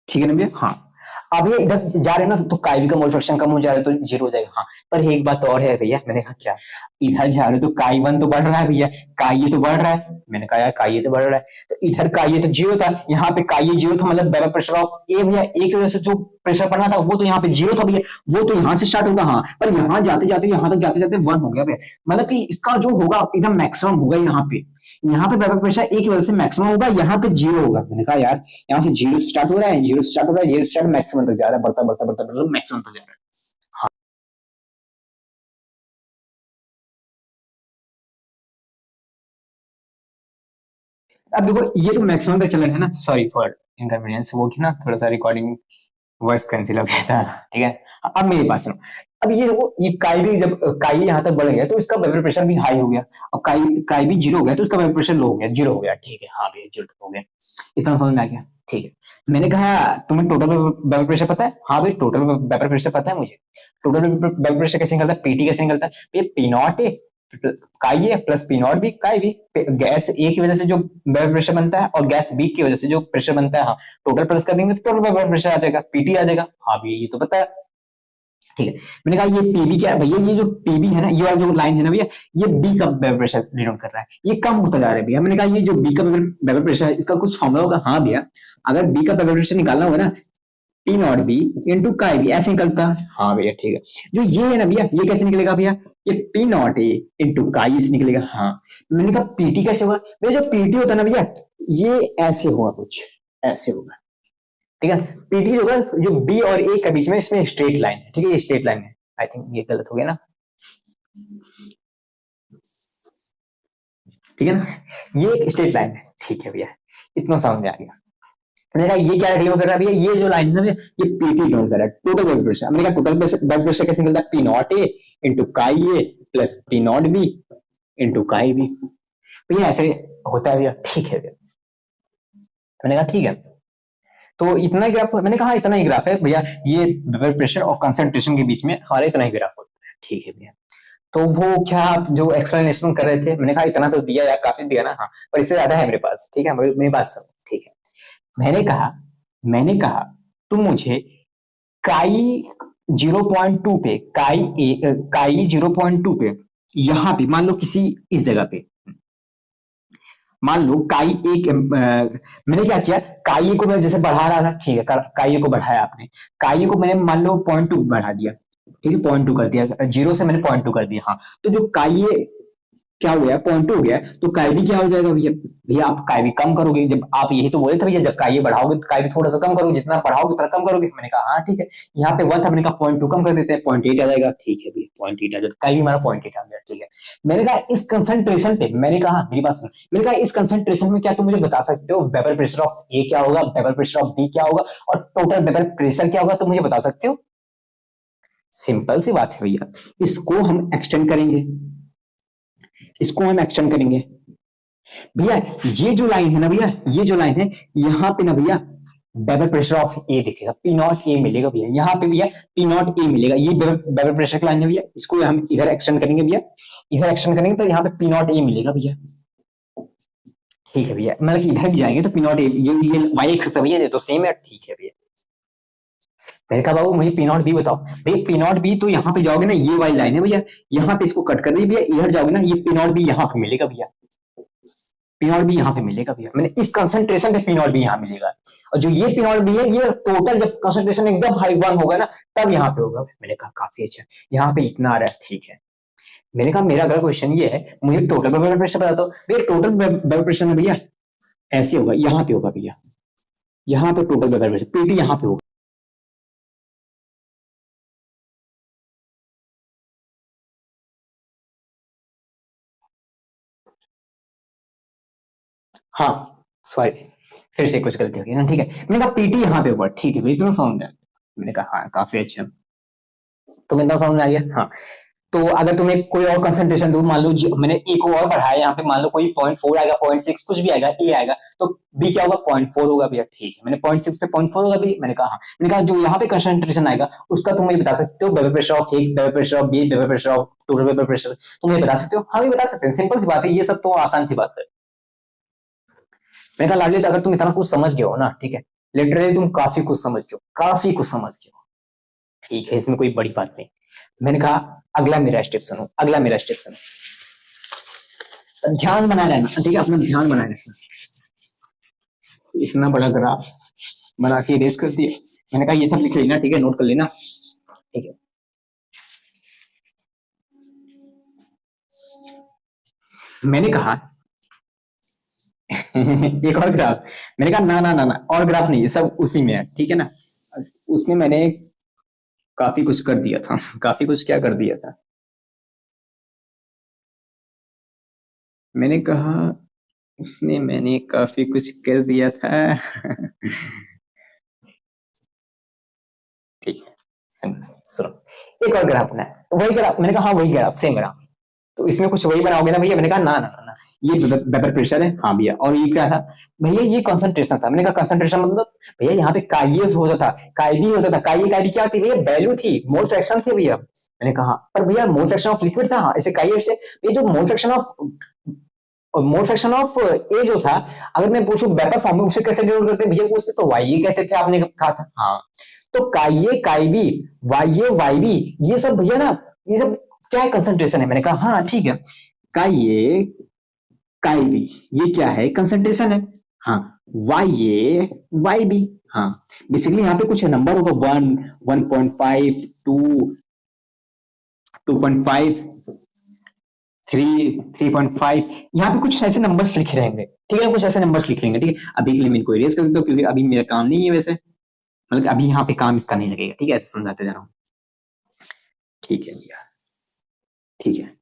ठीक है ना भैया। हाँ, अब ये इधर जा रहे हैं ना, तो काई का मोल फ्रैक्शन कम हो जा रहा है तो 0 हो जाएगा। हाँ, पर एक बात और है भैया, मैंने कहा क्या, इधर जा रहे तो काई 1 तो बढ़ रहा है भैया, काई ये तो बढ़ रहा है। मैंने कहा यार काई ये तो बढ़ रहा है, तो इधर काई ये तो 0 था, यहाँ पे काई ये 0 था, मतलब वेपर प्रेशर ऑफ ए भैया, ए की वजह से जो प्रेशर पड़ना था वो तो यहाँ पे 0 था भैया, वो तो यहाँ से स्टार्ट होगा। हाँ, पर यहाँ जाते जाते, यहाँ तक जाते जाते 1 हो गया भैया, मतलब कि इसका जो होगा एकदम मैक्सिमम होगा यहाँ पे। यहाँ पे वेपर प्रेशर ए की वजह से मैक्सिमम होगा, यहाँ पे 0 होगा। मैंने कहा यार यहाँ से 0 स्टार्ट हो रहा है, 0 स्टार्ट हो रहा है, 0 स्टार्ट मैक्सिमम तक जा रहा है, बढ़ता बढ़ता बढ़ता बढ़ता मैक्सिमम तक जा रहा है। हाँ, अब देखो ये तो मैक्सिमम तक चला गया ना, सॉरी फॉर इनकन्वीनियंस, वो की ना थोड़ा सा रिकॉर्डिंग वॉइस कैंसिल हो गया था, ठीक है। अब मेरे पास सुनो, अब ये देखो, ये काई भी जब काई यहाँ तक बढ़ गया तो इसका वेपर प्रेशर भी हाई हो गया, और काई काई भी 0 हो गया तो इसका वेपर प्रेशर लो हो गया, 0 हो गया। ठीक है, हाँ भैया 0 हो गया, इतना समझ में आ गया। ठीक है, मैंने कहा तुम्हें टोटल वेपर प्रेशर पता है, हाँ भाई टोटल वेपर प्रेशर पता है मुझे। टोटल वेपर प्रेशर कैसे निकलता है, पीटी कैसे निकलता है, पी नॉट ए काई A plus P not be काई बी। गैस ए की वजह से जो वेपर प्रेशर बनता है और गैस बी की वजह से जो प्रेशर बनता है, हाँ टोटल प्लस कर देंगे तो टोटल वेपर प्रेशर आ जाएगा, पीटी आ जाएगा। हाँ भैया ये तो पता है, ठीक है। मैंने कहा ये पीबी क्या है भैया, ये जो पीबी है ना, ये वाला जो लाइन है ना भैया, ये बी का वेपर प्रेशर डिनोट कर रहा है, ये कम होता जा रहा है भैया। मैंने कहा ये जो बी का वेपर प्रेशर है इसका कुछ फॉर्मूला होगा, हाँ भैया अगर बी का वेपर प्रेशर निकालना होगा ना, P not B into chi B, ऐसे निकलता है। हाँ भैया ठीक है, जो ये है ना भैया, ये कैसे निकलेगा भैया, ये पी नॉट ए इंटू काई से निकलेगा। हाँ, मैंने कहा पीटी कैसे होगा भैया, जो पीटी होता है ना भैया, ये ऐसे होगा, कुछ ऐसे होगा, ठीक है। पीटी होगा जो बी और ए के बीच में, इसमें स्ट्रेट लाइन है, ठीक है, ये स्ट्रेट लाइन है। आई थिंक ये गलत हो गया ना, ठीक है ना, ये एक स्ट्रेट लाइन है, ठीक है भैया, इतना समझ में आ गया। मैंने कहा ये क्या डिनोट कर रहा है भैया, ये जो लाइन है ना भैया, ये पीटी डिनोट कर रहा है, टोटल ब्लड प्रेशर। मैंने कहा टोटल ब्लड प्रेशर कैसे निकलता है, P not A into chi A plus P not B into chi B. भैया ऐसे होता है भैया, ठीक है भैया। मैंने कहा ठीक है, तो इतना ग्राफ, मैंने कहा इतना ही ग्राफ है भैया, ये ब्लड प्रेशर और कंसंट्रेशन के बीच में हमारा इतना ही ग्राफ होता है, ठीक है भैया। तो वो क्या आप जो एक्सप्लेनेशन कर रहे थे, मैंने कहा इतना तो दिया यार, काफी दिया ना, हाँ पर इससे ज्यादा है मेरे पास, ठीक है, मेरी बात सुनो, ठीक है। मैंने कहा तुम मुझे काई 0.2 पे, काई 0.2 पे, यहां पे मान लो किसी इस जगह पे, मान लो काई एक, मैंने क्या किया, काई को मैं जैसे बढ़ा रहा था, ठीक है, काई को बढ़ाया आपने, काई को मैंने मान लो 0.2 बढ़ा दिया, ठीक है, 0.2 कर दिया, 0 से मैंने 0.2 कर दिया। हाँ, तो जो काई क्या हो गया, 0.2 हो गया, तो काई भी क्या हो जाएगा भैया, भैया आप काई भी कम करोगे, जब आप यही तो बोले थे भैया, जब काई बढ़ाओगे तो काई भी थोड़ा सा कम करोगे, जितना बढ़ाओगे उतना कम करोगे। मैंने कहा हाँ ठीक है, यहाँ पे 1 था, मैंने कहा 0.2 कम कर देते हैं, 0.8 आ जाएगा, ठीक है भैया 0.8 आ जाएगा, काई भी हमारा 0.8 आ गया, ठीक है। मैंने कहा इस कंसंट्रेशन पे, मैंने कहा मेरी बात सुनो, मैंने कहा इस कंसंट्रेशन में क्या तुम मुझे बता सकते हो वेपर प्रेशर ऑफ ए क्या होगा, वेपर प्रेशर ऑफ बी क्या होगा, और टोटल वेपर प्रेशर क्या होगा, तुम मुझे बता सकते हो। सिंपल सी बात है भैया, इसको हम एक्सटेंड करेंगे, इसको हम एक्सटेंड करेंगे भैया। ये जो लाइन है ना भैया, ये जो लाइन है, यहाँ पे ना भैया वेपर प्रेशर ऑफ ए दिखेगा, पी नॉट ए मिलेगा भैया, यहाँ पे भैया पी नॉट ए मिलेगा, ये वेपर प्रेशर की लाइन है भैया, इसको हम इधर एक्सटेंड करेंगे भैया, इधर एक्सटेंड करेंगे तो यहाँ पे पी नॉट ए मिलेगा भैया, ठीक है भैया। मतलब इधर भी जाएंगे तो पी नॉट ए, जो ये वाई एक्सिस है भैया, ये तो सेम है, ठीक है भैया, मैंने कहा बाबू मुझे पी नॉट बी बताओ। भैया पी नॉट बी तो यहाँ पे जाओगे ना, ये वाली लाइन है भैया, यहाँ पे इसको कट कर दी भैया, इधर जाओगे ना, ये पी नॉट बी यहाँ पे मिलेगा भैया, पी नॉट बी यहाँ पे मिलेगा भैया। मैंने इस कंसंट्रेशन पे पी नॉट बी यहाँ मिलेगा, और जो ये पी नॉट बी है ये टोटल जब कंसंट्रेशन एकदम हाई वन होगा ना तब यहाँ पे होगा। मैंने कहा काफी अच्छा, यहाँ पे इतना आ रहा है, ठीक है। मैंने कहा मेरा अगला क्वेश्चन ये है, मुझे टोटल ब्लड प्रेशर बता दो। भैया टोटल ब्लड प्रेशर में भैया ऐसे होगा, यहाँ पे होगा भैया, यहाँ पे टोटल ब्लड प्रेशर पीटी यहाँ पे होगा। हाँ सॉरी, फिर से कुछ गलती हो गई ना, ठीक है। मैंने कहा पीटी यहाँ पे होगा, ठीक है भाई, इतना समझ में। मैंने कहा हाँ काफी अच्छा, तो इतना समझ में आ गया। हाँ, तो अगर तुम्हें कोई और कंसंट्रेशन दूं, मान लो मैंने ए को और बढ़ाया, यहाँ पे मान लो कोई 0.4 आएगा, 0.6 कुछ भी आएगा, ए आएगा, तो बी क्या होगा, 0.4 होगा भैया, ठीक है। मैंने 0.6 पे 0.4 होगा भी, मैंने कहा हाँ। मैंने कहा जो यहाँ पे कंसंट्रेशन आएगा उसका तुम मुझे बता सकते हो, blood pressure of A, blood pressure of B, blood pressure of total blood pressure, तुम मुझे बता सकते हो? हाँ भी बता सकते हैं, सिंपल सी बात है, ये सब तो आसान सी बात है। मैंने कहा लाडली अगर तुम इतना कुछ समझ गए हो ना, ठीक है, लिटरली तुम काफी कुछ समझ गए हो, काफी कुछ समझ गए हो, ठीक है, इसमें कोई बड़ी बात नहीं। मैंने कहा अगला मेरा स्टेप सुनो, अगला मेरा स्टेप सुनो, ध्यान बनाए रहना, ठीक है, अपना ध्यान बनाए रखना। इतना बड़ा ग्राफ बना के इरेज कर दिया। मैंने कहा ये सब लिख लेना, ठीक है, नोट कर लेना, ठीक है। मैंने कहा एक और ग्राफ, मैंने कहा ना ना ना ना, और ग्राफ नहीं, सब उसी में है, ठीक है ना। उसमें मैंने काफी कुछ कर दिया था, काफी कुछ क्या कर दिया था, मैंने कहा उसमें मैंने काफी कुछ कर दिया था। ठीक है, सुनो, एक और ग्राफ बनाया, तो वही ग्राफ, मैंने कहा हाँ वही ग्राफ, सेम ग्राफ, तो इसमें कुछ वही बनाओगे ना भैया? मैंने कहा ना ना ना ना, ये वेपर प्रेशर है, हाँ भैया, और ये क्या था भैया? ये कंसंट्रेशन था। मैंने कहा कंसंट्रेशन मतलब भैया यहाँ पे काई होता था, काई भी होता था, काई क्या थी भैया? वैल्यू थी, मोल फ्रैक्शन थी भैया। मैंने कहा पर भैया मोल फ्रैक्शन ऑफ लिक्विड था, ऐसे काई से ये जो मोल फ्रैक्शन ऑफ ए जो था, अगर मैं पूछूं वेपर फॉर्म में उसे कैसे डिनोट करते भैया? पूछते तो वाई कहते थे, आपने कहा था। हाँ, तो काई काई बी, वाई बी, ये सब भैया ना, ये सब क्या है? कंसंट्रेशन है। मैंने कहा हाँ ठीक है, काई काई बी ये क्या है? कंसंट्रेशन है। हाँ, वाई बी, हाँ, बेसिकली यहाँ पे कुछ नंबर होगा, 1, 1.5, 2, 2.5, 3, 3.5, यहाँ पे कुछ ऐसे नंबर्स लिखे रहेंगे, ठीक है, कुछ ऐसे नंबर्स लिखे रहेंगे, ठीक है। अभी के लिए मैं इनको इरेज कर देता हूँ क्योंकि अभी मेरा काम नहीं है, वैसे मतलब अभी यहाँ पे काम इसका नहीं लगेगा, ठीक है, ऐसे समझाते जा रहा हूँ, ठीक है भैया, ठीक है।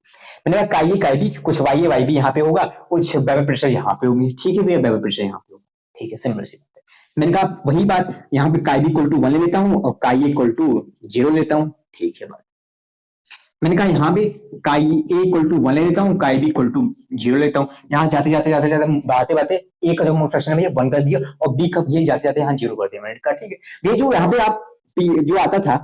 मैंने कहा काई भी, कुछ वाई भी यहाँ पे होगा, कुछ वेपर प्रेशर यहाँ पे होगी, ठीक है भैया, वेपर प्रेशर यहाँ पे होगा, ठीक है, सिंपल सी बात है। मैंने कहा वही बात, यहाँ पे काई बी इक्वल टू 1 ले लेता हूँ और काई इक्वल टू 0 लेता हूँ, ठीक है बात। मैंने कहा यहाँ पे काई ए इक्वल टू 1 ले लेता हूँ, काई बी इक्वल टू 0 लेता हूँ। यहाँ जाते जाते बातें ए का जो मोल फ्रैक्शन है भैया 1 कर दिया, और बी का भैया जाते जाते यहाँ 0 कर दिया। मैंने कहा ठीक है, ये जो यहाँ पे आप जो आता था,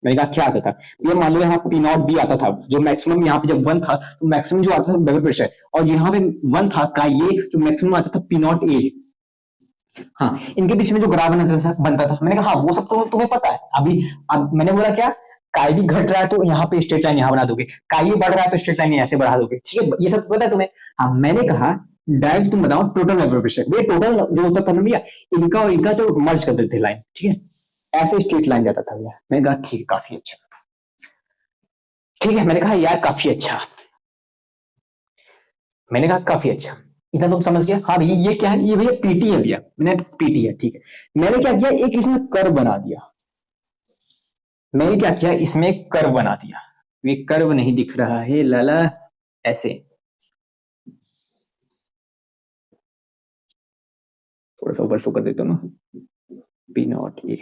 मैंने कहा क्या आता था ये? मान लो यहाँ पी नॉट बी आता था, जो मैक्सिमम यहाँ पे जब 1 था तो मैक्सिमम जो आता था वेपर प्रेशर, और यहाँ पे 1 था का ये जो मैक्सिमम आता था पी नॉट ए। हाँ, इनके बीच में जो ग्राफ बनता था, मैंने कहा हाँ वो सब तो तुम्हें पता है। अभी अब मैंने बोला क्या, काई भी घट रहा है तो यहाँ पे स्ट्रेट लाइन यहाँ बना दोगे, काई बढ़ रहा है तो स्ट्रेट लाइन ऐसे बढ़ा दोगे, ठीक है, ये सब पता है तुम्हें। हाँ, मैंने कहा डायरेक्ट तुम बताओ टोटल वेपर प्रेशर, ये टोटल जो होता था ना भैया, इनका और इनका जो मर्ज कर देते थे लाइन, ठीक है, ऐसे स्ट्रेट लाइन जाता था भैया। मैंने कहा ठीक है, काफी अच्छा, ठीक है। मैंने कहा यार काफी अच्छा, मैंने कहा काफी अच्छा, इतना तुम समझ गया? हाँ भैया ये क्या है? ये भैया पीटी है भैया, मैंने पीटी है, ठीक है। मैंने क्या किया, एक इसमें कर्व बना दिया, मैंने क्या किया, इसमें कर्व बना दिया। ये कर्व नहीं दिख रहा है लाला, ऐसे थोड़ा सा ऊपर शो कर देता हूँ ना, पी नॉट ये,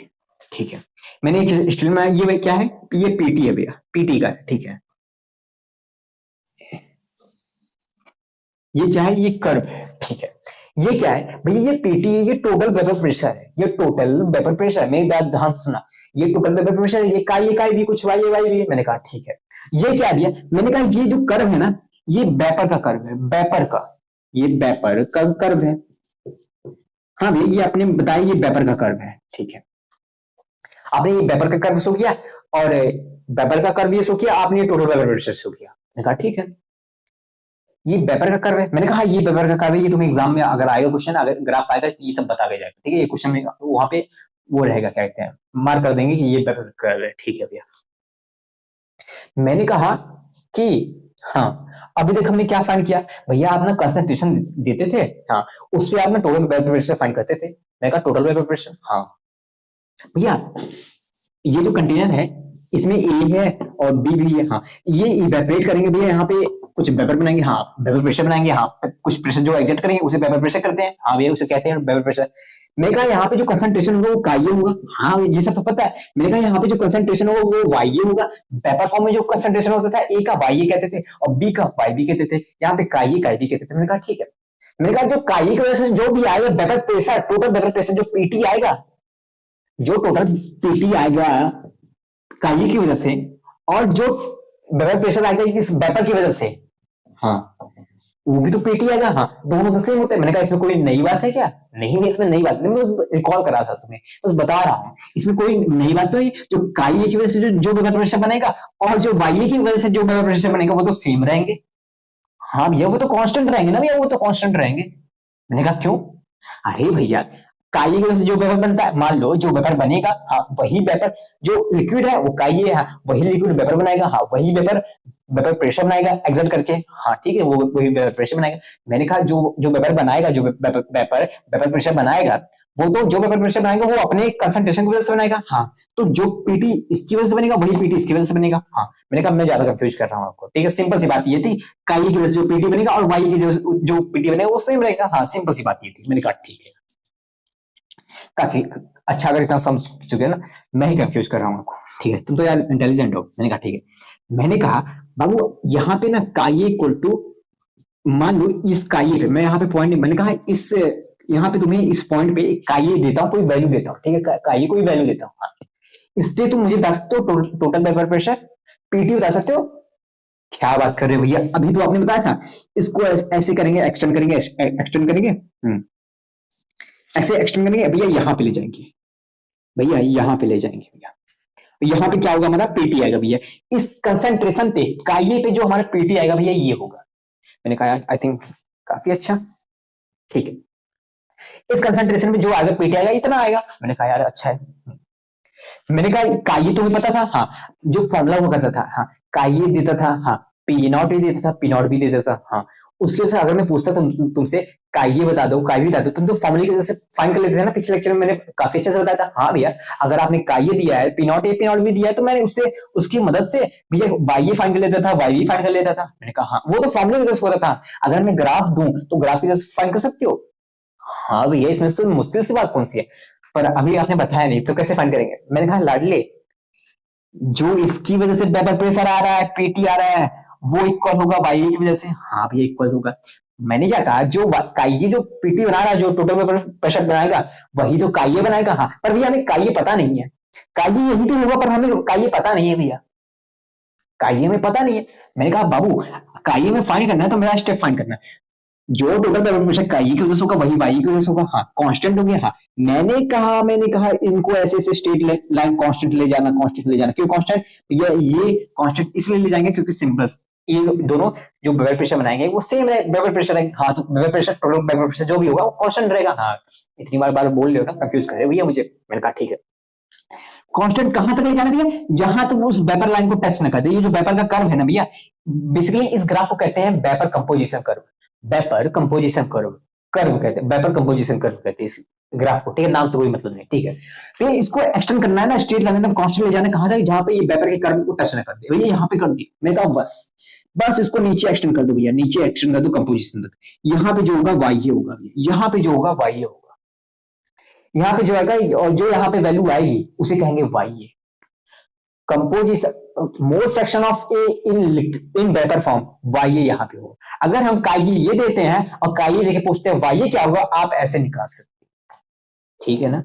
ठीक है। मैंने एक स्टिल में, ये क्या है? ये पीटी है भैया, पीटी का है, ठीक है। ये क्या है? ये कर्व है, ठीक है। ये क्या है भैया? ये पीटी है, ये टोटल वेपर प्रेशर है, ये टोटल वेपर प्रेशर है। मेरी बात ध्यान सुनना, ये टोटल वेपर प्रेशर है, ये काई भी कुछ वाई भी। मैंने कहा ठीक है। ये क्या भैया? मैंने कहा ये जो कर्व है ना, ये वेपर का कर्व है, वेपर का, ये वेपर का कर्व है। हाँ भैया ये आपने बताया, ये वेपर का कर्व है, ठीक है। आपने ये वेपर का कर्व शो किया और वेपर का कर्व ये शो किया, आपने ये टोटल वेपर प्रेशर शो किया। मैंने कहा ठीक है, ये वेपर का कर्व है। मैंने कहा ये वेपर का कर्व है, ये तुम्हें एग्जाम में अगर आएगा क्वेश्चन, अगर ग्राफ आएगा तो ये सब बता के जाएगा, ठीक है। ये क्वेश्चन में वहां पे वो रहेगा, क्या कहते हैं, मार्क कर देंगे कि ये वेपर का कर्व है, ठीक है भैया। मैंने कहा कि हाँ, अभी तक हमने क्या फाइंड किया भैया, आप ना कंसंट्रेशन देते थे, हाँ, उस पर आप ना टोटल वेपर प्रेशर फाइंड करते थे। मैंने कहा टोटल वेपर प्रेशर, हाँ भैया ये जो कंटेनर है इसमें ए है और बी भी है, हाँ, ये इवेपोरेट करेंगे भैया, यहाँ पे कुछ वेपर बनाएंगे, हाँ वेपर प्रेशर बनाएंगे, हाँ कुछ प्रेशर जो एग्जर्ट करेंगे उसे वेपर प्रेशर करते हैं, हाँ भैया उसे कहते हैं वेपर प्रेशर। मैंने कहा यहाँ पे जो कंसंट्रेशन होगा वो काई होगा, हाँ ये सब तो पता है। मैंने कहा यहाँ पे जो कंसंट्रेशन होगा वो वाई होगा, वेपर फॉर्म में जो कंसंट्रेशन होता था ए का वाई कहते थे और बी का वाई भी कहते थे, यहाँ पे काई भी कहते थे। मैंने कहा ठीक है। मैंने कहा जो काई की वजह से जो भी आएगा vapour pressure, total vapour pressure जो पीटी आएगा, जो टोटल पीटी आएगा काई की वजह से, और जो वेपर प्रेशर आएगा इस वेपर की वजह से, हाँ वो भी तो पीटी आएगा, हाँ दोनों तो सेम होते हैं। मैंने कहा इसमें कोई नई बात है क्या? नहीं है, इसमें नई बात नहीं, मैं बस रिकॉल करा था तुम्हें, बस बता रहा हूँ, इसमें कोई नई बात तो है। जो काई की वजह से जो वेपर प्रेशर बनेगा और जो वाई की वजह से जो वेपर प्रेशर बनेगा वो तो सेम रहेंगे, हाँ भैया वो तो कांस्टेंट रहेंगे ना भैया, वो तो कांस्टेंट रहेंगे। मैंने कहा क्यों? अरे भैया काई की वजह से जो वेपर बनता है, मान लो जो वेपर बनेगा, हाँ वही वेपर, जो लिक्विड है वो काई है, हाँ वही लिक्विड वेपर बनाएगा, हाँ वही वेपर वेपर प्रेशर बनाएगा एक्सर्ट करके, हाँ ठीक है, वो वही वेपर प्रेशर बनाएगा। मैंने कहा जो जो वेपर बनाएगा, जो वेपर प्रेशर बनाएगा, वो तो जो वेपर प्रेशर बनाएगा वो अपने कंसंट्रेशन की वजह से बनाएगा, हाँ तो जो पीटी इसकी वजह से बनेगा वही पीटी इसकी वजह से बनेगा, हाँ। मैंने कहा मैं ज्यादा कंफ्यूज कर रहा हूँ आपको, ठीक है, सिंपल सी बात ये थी, काई की वजह से जो पीटी बनेगा और वाई की जो पीटी बनेगा वो सेम रहेगा, हाँ सिंपल सी बात ये थी। मैंने कहा ठीक है, काफी अच्छा, अगर इतना समझ चुके ना, मैं ही कंफ्यूज कर रहा हूँ आपको, ठीक है, तुम तो यार इंटेलिजेंट हो। मैंने कहा ठीक है। मैंने कहा बाबू यहाँ पे ना काई इक्वल टू, मान लो इस काई पे मैं यहाँ पे पॉइंट, मैंने कहा इस यहाँ पे तुम्हें इस पॉइंट पे काई देता हूँ, कोई वैल्यू देता हूँ, ठीक है, काई कोई वैल्यू देता हूँ, हाँ। इसलिए तुम मुझे बता सकते हो टोटल वेपर प्रेशर पीटी बता सकते हो। क्या बात कर रहे हो भैया, अभी तो आपने बताया था इसको ऐसे करेंगे, एक्सटेंड करेंगे, एक्सटेंड करेंगे, ऐसे एक्सटेंड करेंगे भैया, यहाँ पे ले जाएंगे भैया, यहाँ पे ले जाएंगे भैया, यहाँ पे क्या होगा हमारा पीटी आएगा भैया, इस कंसंट्रेशन पे काई पे जो हमारा पीटी आएगा भैया ये होगा। मैंने कहा आई थिंक काफी अच्छा, ठीक है, इस कंसंट्रेशन में जो आएगा पीटी आएगा इतना आएगा। मैंने कहा यार अच्छा है। मैंने कहा काई तो भी पता था, हाँ जो फॉर्मूला हुआ करता था, हाँ काई देता था, हाँ पी नॉट भी देता था, पी नॉट भी देता था, हाँ उसकी वजह से अगर मैं पूछता था तुमसे काई बता दो, काई भी बता दो, तुम तो फॉर्मूले की वजह से फाइंड कर लेते थे ना। पिछले लेक्चर में मैंने काफी अच्छे से बताया था, हाँ भैया अगर आपने काई दिया है, पी नॉट भी दिया है, तो मैंने उससे उसकी मदद से भैया वाई फाइंड कर लेता था, वाई भी फाइंड कर लेता था। मैंने कहा हाँ वो तो फॉर्मूले की वजह से होता था, अगर मैं ग्राफ दूं तो ग्राफ की वजह से फाइंड कर सकते हो। हाँ भैया इसमें से मुश्किल सी बात कौन सी है, पर अभी आपने बताया नहीं तो कैसे फाइंड करेंगे। मैंने कहा लाडले जो इसकी वजह से वेपर प्रेशर आ रहा है, पीटी आ रहा है, वो इक्वल होगा वाई की वजह से, हाँ भैया इक्वल होगा। मैंने क्या कहा, जो काई जो पीटी बना रहा है, जो टोटल वेपर प्रेशर बनाएगा वही तो काई बनाएगा, हाँ पर भैया हमें काई पता नहीं है, काई यहीं पे होगा पर हमें काई पता नहीं है भैया, काई में पता नहीं है। मैंने कहा बाबू काई में फाइंड करना है तो मेरा स्टेप फाइंड करना है, जो टोटल वेपर प्रेशर काई की वजह से होगा वही वाई की वजह से होगा, हाँ कांस्टेंट हो गया, हाँ मैंने कहा इनको ऐसे ऐसे स्ट्रेट लाइन कांस्टेंट ले जाना, कांस्टेंट ले जाना, क्यों कांस्टेंट, ये कांस्टेंट इसलिए ले जाएंगे क्योंकि सिंपल ये दोनों जो वेपर प्रेशर बनाएंगे वो सेम वेपर प्रेशर है, हाँ तो vapour pressure total vapour pressure जो भी होगा वो कांस्टेंट रहेगा, हाँ इतनी बार बोल रहे हो ना, कंफ्यूज कर रहे हो भैया मुझे। मैंने कहा ठीक है, कांस्टेंट कहां तक ले जाना भैया, जहां तक उस वेपर लाइन को टच न कर दे। ये जो वेपर का कर्व है ना भैया, बेसिकली इस ग्राफ को कहते हैं vapour composition curve, vapour composition curve कहते हैं, वेपर कंपोजिशन कर्व कहते हैं इस ग्राफ को, ठीक है, नाम से कोई मतलब नहीं, ठीक है। तो इसको एक्सटेंड करना है ना, स्ट्रेट लाइन में कांस्टेंट ले जाना, कहां तक, जहां पे ये वेपर के कर्व को टच न कर दे, भैया यहाँ पे कर दी। मैं कहा बस इसको नीचे एक्सटेंड कर दो भैया, नीचे एक्सटेंड कर दो कंपोजिशन तक, यहाँ पे जो होगा वाई होगा, यहाँ पे जो होगा वाई होगा, यहाँ पे जो आएगा और जो यहाँ पे वैल्यू आएगी उसे कहेंगे Y. Composition mole fraction of A in vapour form Y यहाँ पे होगा। अगर हम काई ये देते हैं और काई देके पूछते हैं वाई क्या होगा, आप ऐसे निकाल सकते, ठीक है ना,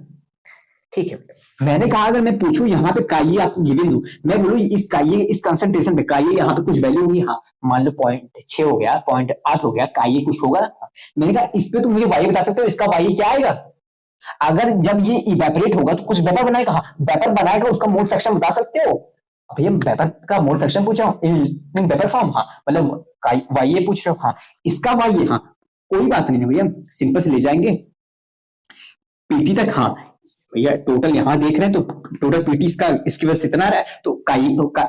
ठीक है। मैंने कहा अगर मैं पूछूं यहाँ पे काई आपको गिवन दूं, मैं बोलूं इस काई इस कंसंट्रेशन पे काई यहाँ पे कुछ वैल्यू होगी, हाँ मान लो 0.6 हो गया, 0.8 हो गया, काई कुछ होगा। मैंने कहा इस पे तुम मुझे वाई बता सकते हो, इसका वाई क्या आएगा, अगर जब ये इवेपोरेट होगा तो कुछ वेपर बनाएगा, हाँ वेपर बनाएगा, उसका मोल फ्रैक्शन बता सकते हो? भैया वेपर का मोल फ्रैक्शन पूछ रहा हूँ इन वेपर फॉर्म, हाँ मतलब वाई ए पूछ रहे हो, हाँ इसका वाई ए, हाँ कोई बात नहीं भैया, सिंपल से ले जाएंगे पीटी तक, हाँ भैया टोटल यहाँ देख रहे हैं तो टोटल पीटी इसका इसकी वजह से इतना आ रहा है तो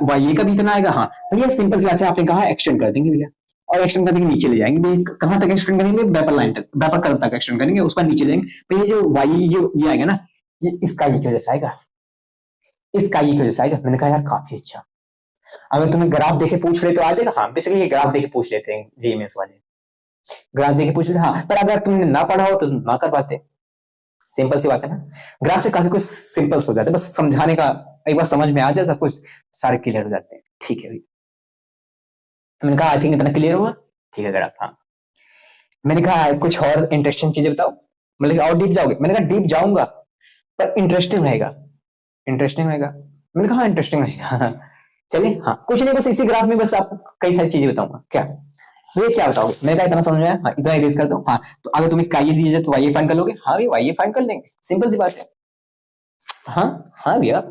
वाई ए का भी इतना आएगा, हाँ भैया सिंपल सी बात है, आपने कहा एक्सटेंड कर देंगे भैया, और एक्सटेंड कर देंगे नीचे ले जाएंगे भैया, कहां तक एक्सटेंड करेंगे? वेपर लाइन तक, वेपर कर्व तक एक्सटेंड करेंगे, उसका नीचे जाएंगे भैया, जो वाई जो ये आएगा ना, ये इसका ये की वजह से आएगा, इसका ये की वजह से आएगा। मैंने कहा यार काफी अच्छा, अगर तुम्हें ग्राफ देखे पूछ रहे तो आ जाएगा, हाँ बेसिकली ये ग्राफ देखे पूछ लेते हैं जीएमएस वाले, ग्राफ देखे पूछ लेते, हाँ पर अगर तुमने ना पढ़ा हो तो ना कर पाते, सिंपल सी बात है ना, ग्राफ से काफी कुछ सिंपल हो जाता है, बस समझाने का एक बार समझ में आ जाए सब कुछ सारे क्लियर हो जाते हैं, ठीक है भैया। मैंने कहा आई थिंक इतना क्लियर हुआ, ठीक है ग्राफ, हाँ मैंने कहा कुछ और इंटरेस्टिंग चीजें बताओ, मतलब और डीप जाओगे? मैंने कहा डीप जाऊंगा पर इंटरेस्टिंग रहेगा, इंटरेस्टिंग रहेगा, मैंने कहा इंटरेस्टिंग रहेगा चलिए, हाँ कुछ नहीं, बस इसी ग्राफ में बस आपको कई सारी चीजें बताऊंगा, क्या ये क्या बताओगे? मैंने कहा इतना समझ में आया, हाँ इतना इरेज कर दो, हाँ तो अगर तुम्हें काई दिया जाए तो वाई फाइंड कर लोगे, हाँ भैया वाई फाइंड कर लेंगे, सिंपल सी बात है, हाँ हाँ भैया।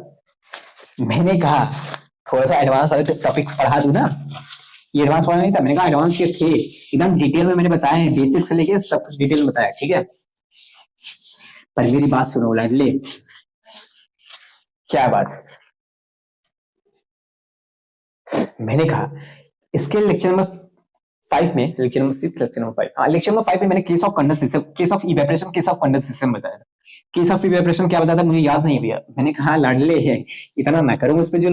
मैंने कहा थोड़ा सा एडवांस वाले टॉपिक पढ़ा दूं ना, ये एडवांस वाला नहीं था, मैंने कहा एडवांस के थे एकदम डिटेल में मैंने बताया है, बेसिक से लेके सब कुछ डिटेल में बताया, ठीक है पर मेरी बात सुनो ले, क्या बात, मैंने कहा इसके लेक्चर नंबर 5 में, लेक्चर नंबर 6 लेक्चर नंबर 5, हाँ लेक्चर नंबर 5 में मैंने case of condense system, case of evaporation, case of condense system बताया था, केस ऑफ इवेपोरेशन क्या बताया था मुझे याद नहीं भैया, मैंने कहा लाडले है इतना ना करूं उस पे जो,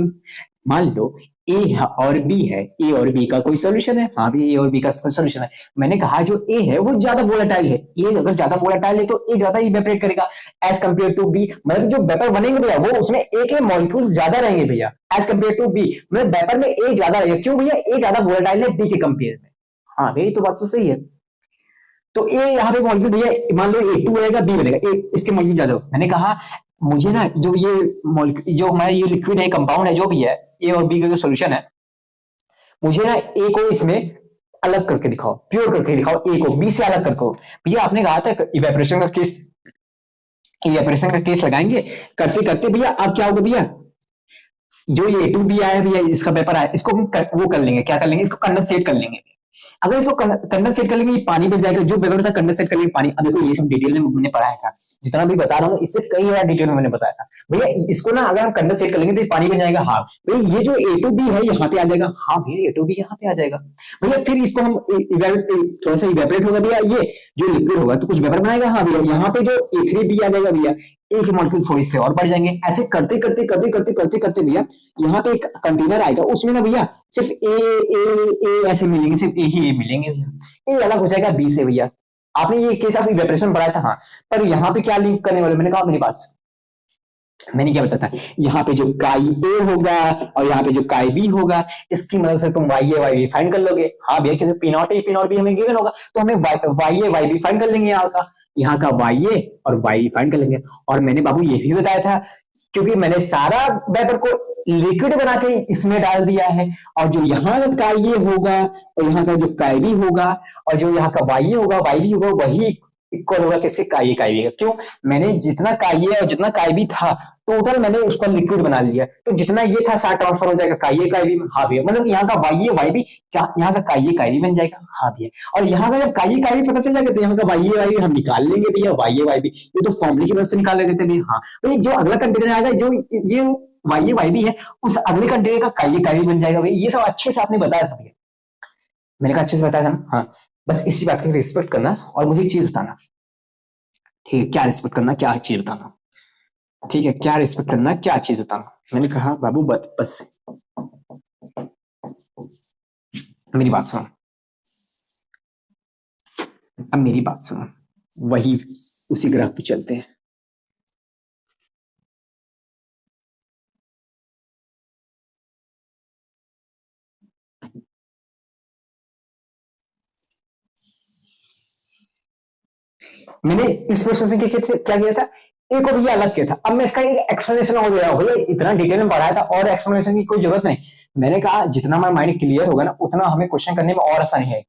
मान लो ए और बी है, ए और बी का कोई सोल्यूशन है, हाँ भी ए और बी का सोल्यूशन है, मैंने कहा जो ए है वो ज्यादा वोलेटाइल है, ए अगर ज्यादा वोलेटाइल है तो ए ज्यादा इवेपोरेट करेगा एज कंपेयर टू बी, मतलब जो वेपर बनेंगे भैया वो उसमें ए के मॉलिक्यूल्स ज्यादा रहेंगे भैया एज कंपेयर टू बी, मतलब वेपर में ए ज्यादा रहेगा, क्यों भैया ए ज्यादा वोलेटाइल है बी के कंपेयर में, हाँ भैया तो बात तो सही है, तो ए यहाँ पे मॉलिक्यूल भैया मान लो A2 रहेगा बी बनेगा, ए इसके मॉलिक्यूल ज्यादा, मैंने कहा मुझे ना जो ये जो हमारा ये लिक्विड है कंपाउंड है जो भी है ए और बी का जो सोल्यूशन है, मुझे ना ए को इसमें अलग करके दिखाओ, प्योर करके दिखाओ, ए को बी से अलग करके, भैया आपने कहा था इवेपोरेशन का केस, इवेपोरेशन का केस लगाएंगे करते करते भैया अब क्या होगा भैया, जो ये A2B आया भैया इसका पेपर आया, इसको हम वो कर लेंगे, क्या कर लेंगे, इसको कंडेंसेट कर लेंगे, अगर इसको कंडेंसेट कर लेंगे ये पानी बन जाएगा, जो पेपर था कंडेंसेट कर लेंगे पानी, अब देखो ये सब डिटेल में मैंने पढ़ाया था, जितना भी बता रहा हूँ इससे कई ज्यादा डिटेल में मैंने बताया था भैया, इसको ना अगर हम कंडेंसेट कर लेंगे तो ये पानी बन जाएगा, हाँ भैया ये जो A2B है यहाँ पे आ जाएगा, हाँ भैया A2B यहाँ पे आ जाएगा भैया, फिर इसको हम थोड़ा सा इवेपोरेट होगा भैया, ये जो लिक्विड होगा तो कुछ वेपर बनाएगा, हाँ भैया यहाँ पे जो A3B आ जाएगा भैया, एक मॉलिक्यूल थोड़ी से और बढ़ जाएंगे, ऐसे करते करते करते करते करते करते भैया यहाँ पे एक कंटेनर आएगा, उसमें ना भैया सिर्फ ए ऐसे मिलेंगे, सिर्फ ए ही ए मिलेंगे भैया, ए अलग हो जाएगा बी से भैया, आपने ये केस ऑफ इवेपोरेशन पढ़ाया था, हाँ पर यहाँ पे क्या लिंक करने वाले, मैंने कहा मेरी बात, मैंने क्या बताया था, यहाँ पे जो काई ए होगा और यहाँ पे जो काई बी होगा, इसकी मदद से तुम वाई ए वाई बी फाइंड कर लोगे, हाँ भैया किसी P not A P not be हमें गिवन होगा तो हमें वाई ए वाई बी फाइंड कर लेंगे, यहाँ का वाई ए और वाई फाइंड कर लेंगे, और मैंने बाबू ये भी बताया था क्योंकि मैंने सारा वेपर को लिक्विड बना के इसमें डाल दिया है, और जो यहाँ का काई ए होगा और यहाँ का जो काई बी होगा और जो यहाँ का वाई ए होगा वाई बी होगा वही इक्वल होगा किसके, काई ए काई बी का, क्यों मैंने जितना काई ए और जितना काई बी था टोटल मैंने उसका लिक्विड बना लिया, तो जितना ये था सारा ट्रांसफर हो जाएगा काई ए काई बी में, हाँ भैया मतलब यहाँ का वाई ए वाई बी क्या यहाँ का काई ए काई बी बन जाएगा, हाँ भैया, और यहाँ का जब काई ए काई बी पता चल जाएगा तो यहाँ का वाई ए वाई बी हम निकाल लेंगे भैया, वाई ए वाई बी ये तो फॉर्मूले की वजह से निकाल लेते थे भैया, हाँ तो जो अगला कंटेनर आएगा जो ये वाई ए वाई बी है उस अगले कंटेनर का काई ए काई बी बन जाएगा भैया, ये सब अच्छे से आपने बताया था भैया, मैंने कहा अच्छे से बताया था ना, हाँ बस इसी बात का रिस्पेक्ट करना और मुझे एक चीज बताना, ठीक है क्या रिस्पेक्ट करना क्या चीज बताना, ठीक है क्या रिस्पेक्ट करना क्या चीज बताना, मैंने कहा बाबू बस मेरी बात सुनो, अब मेरी बात सुनो, वही उसी ग्राफ पे चलते हैं, मैंने इस प्रोसेस में क्या किया था, ए को भी अलग किया था, अब मैं इसका एक एक्सप्लेनेशन हो गया भैया, इतना डिटेल में पढ़ाया था और एक्सप्लेनेशन की कोई जरूरत नहीं, मैंने कहा जितना हमारा माइंड क्लियर होगा ना उतना हमें क्वेश्चन करने में और आसानी है,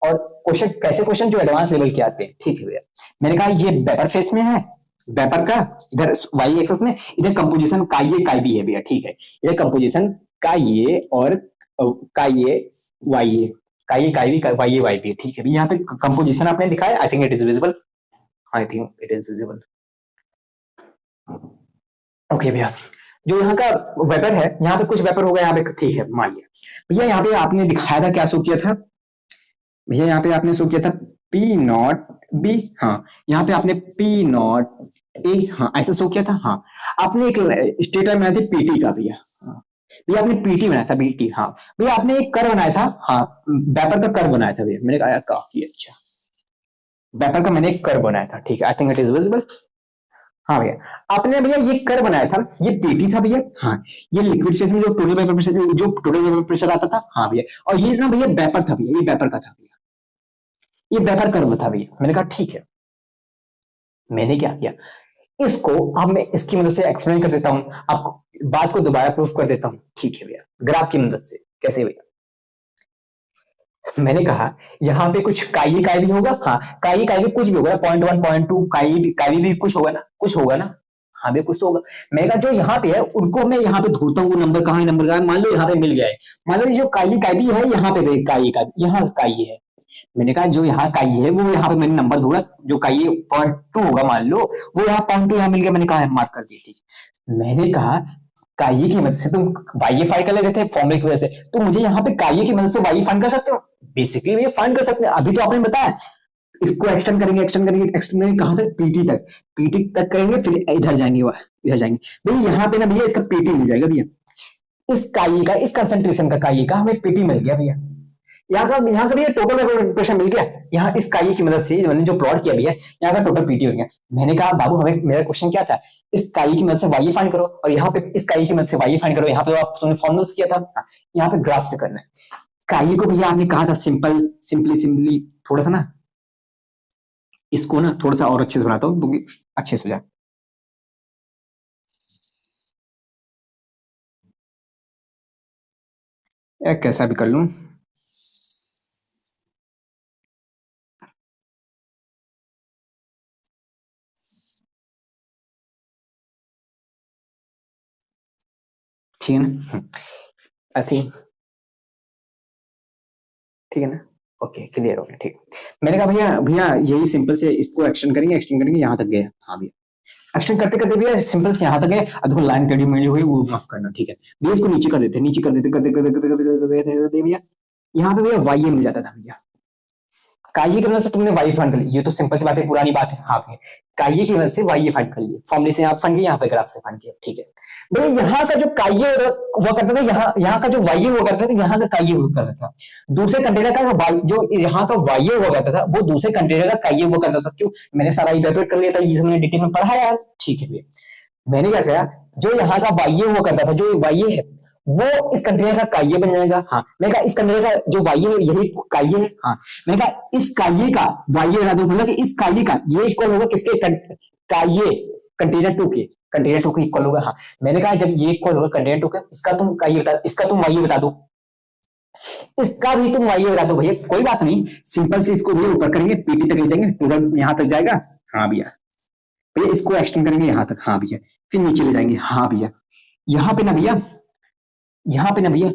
और क्वेश्चन कैसे क्वेश्चन जो एडवांस लेवल के आते हैं, ठीक है भैया, मैंने कहा ये वेपर फेस में है वेपर का इधर वाई एक्सेस में, इधर कंपोजिशन का बी है भैया, ठीक है। इधर कंपोजिशन का ये और का ये वाई ए, का बी वाई ए वाई बी, ठीक है। यहाँ पे कंपोजिशन आपने दिखाया, I think it is visible, I think it is visible. Okay भैया, जो यहाँ का वेपर है, यहाँ पे कुछ वेपर होगा यहाँ पे, ठीक है मान लिया। भैया यहाँ पे आपने दिखाया था, क्या शो किया था भैया, यहाँ पे आपने शो किया था पी नॉट बी, हाँ यहाँ पे आपने पी नॉट ए, हाँ ऐसे शो किया था, हाँ। आपने एक स्टेटर बनाया था पीटी का भैया, हाँ भैया आपने पीटी बनाया था, बीटी, हाँ भैया आपने एक कर बनाया था, हाँ वेपर का कर बनाया था भैया। मैंने कहा काफी अच्छा, वेपर का मैंने एक कर बनाया था, ठीक है, I think it is visible. हाँ भैया, आपने भैया ये कर बनाया था, ये पीटी था भैया, हाँ ये लिक्विड फेज में जो टोटल वेपर प्रेशर, जो टोटल वेपर प्रेशर आता था, हाँ भैया, और ये ना भैया वेपर था भैया, ये वेपर का था भैया, ये वेपर कर्व था भैया। मैंने कहा ठीक है, मैंने क्या किया, इसको अब मैं इसकी मदद से एक्सप्लेन कर देता हूं, आपको बात को दोबारा प्रूफ कर देता हूं, ठीक है भैया, ग्राफ की मदद से। कैसे भैया, मैंने कहा यहाँ पे कुछ काई भी होगा, हाँ काई भी कुछ भी होगा, 0.1 0.2 काई भी कुछ होगा ना, कुछ होगा ना, हाँ भी कुछ तो होगा। मैंने कहा जो यहाँ पे है उनको मैं यहाँ पे ढूंढता हूँ, वो नंबर कहाँ है, नंबर कहाँ है, मान लो यहाँ पे मिल गया है, मान लो जो काई भी है यहाँ पे का यहाँ काई है। मैंने कहा जो यहाँ काई है वो यहाँ पे मैंने नंबर ढूंढा, जो काई 0.2 होगा मान लो, वो यहाँ 0.2 यहाँ मिल गया, मैंने कहा मार्क कर दिया, ठीक। मैंने कहा काई की मदद से तुम वाई फाइंड कर लेते थे फॉर्मूले की वजह से, तो मुझे यहाँ पे काई की मदद से वाई फाइंड कर सकते हो, बेसिकली ये फाइंड कर सकते हैं। अभी तो आपने बताया इसको एक्सटेंड करेंगे, कहां तक, पीटी तक, पीटी तक करेंगे, फिर इधर जाएंगे, इधर जाएंगे भैया। यहाँ पे ना भैया इसका पीटी मिल जाएगा भैया, इस काई का, इस कंसेंट्रेशन का काई का हमें पीटी मिल गया भैया। यहाँ का भैया टोटल प्रेशर मिल गया, यहाँ इस काई की मदद से मैंने जो प्लॉट किया भैया, यहाँ का टोटल पीटी हो गया। मैंने कहा बाबू हमें, मेरा क्वेश्चन क्या था, इस काई की मदद से वाई फाइंड करो, और यहाँ पे इस काई की मदद से वाई फाइंड करो, यहाँ पे आप तुमने फॉर्मुलास किया था, यहाँ पे ग्राफ से करना है। काई को भैया आपने कहा था सिंपली थोड़ा सा ना, इसको ना थोड़ा सा और अच्छे से बनाता हूँ क्योंकि अच्छे से हो जाए। कैसा भी कर लूं, ठीक है ना, आई थिंक ठीक है ना, ओके क्लियर हो गया, ठीक। मैंने कहा भैया भैया यही सिंपल से इसको एक्सटेंड करेंगे यहाँ तक गए, हाँ भैया एक्सटेंड करते करते भैया सिंपल से यहाँ तक गए, अब देखो लाइन टेढ़ी मेढ़ी हुई वो माफ करना, ठीक है भैया। इसको नीचे कर देते, नीचे कर देते, करते भैया यहाँ पे भैया वाई मिल जाता था भैया। काइये की मदद से तुमने वाई फाइंड कर ली, ये तो सिंपल सी बात है, पुरानी बात है, हाँ भैया काइये की मदद से वाई फाइंड कर लिए, फॉर्मूले से आप फाइंड किया, यहाँ पे ग्राफ से फाइंड किया, ठीक है भैया। यहाँ का जो काइये हुआ करता था, यहाँ का जो वाई हुआ करता था, यहाँ का काइये हुआ करता था, दूसरे कंटेनर का वाई, जो यहाँ का वाई हुआ करता था वो दूसरे कंटेनर का काइये हुआ करता था। क्यों, मैंने सारा इवेलुएट कर लिया था, ये मैंने डिटेल में पढ़ा यार, ठीक है भैया। मैंने क्या किया, जो यहाँ का वाई हुआ करता था, जो वाई है वो इस कंटेनर का काइये बन जाएगा, हाँ मैंने कहा इस कंटेनर का जो वाई है यही काइये है, हाँ मैंने कहा इस काइये का वाई बता दो, मतलब कि इस काइये का ये इक्वल होगा किसके, काइये कंटेनर टू के, कंटेनर टू के इक्वल होगा, हाँ मैंने कहा जब ये इक्वल होगा कंटेनर टू के, इसका तुम काइये बता, इसका तुम वाई बता दो, इसका भी तुम वाई बता दो भैया, कोई बात नहीं, सिंपल से इसको भैया ऊपर करेंगे, पीटी तक ले जाएंगे, टोटल यहाँ तक जाएगा, हाँ भैया भैया इसको एक्सटेंड करेंगे यहाँ तक, हाँ भैया फिर नीचे ले जाएंगे, हाँ भैया यहाँ पे ना भैया, यहाँ पे ना भैया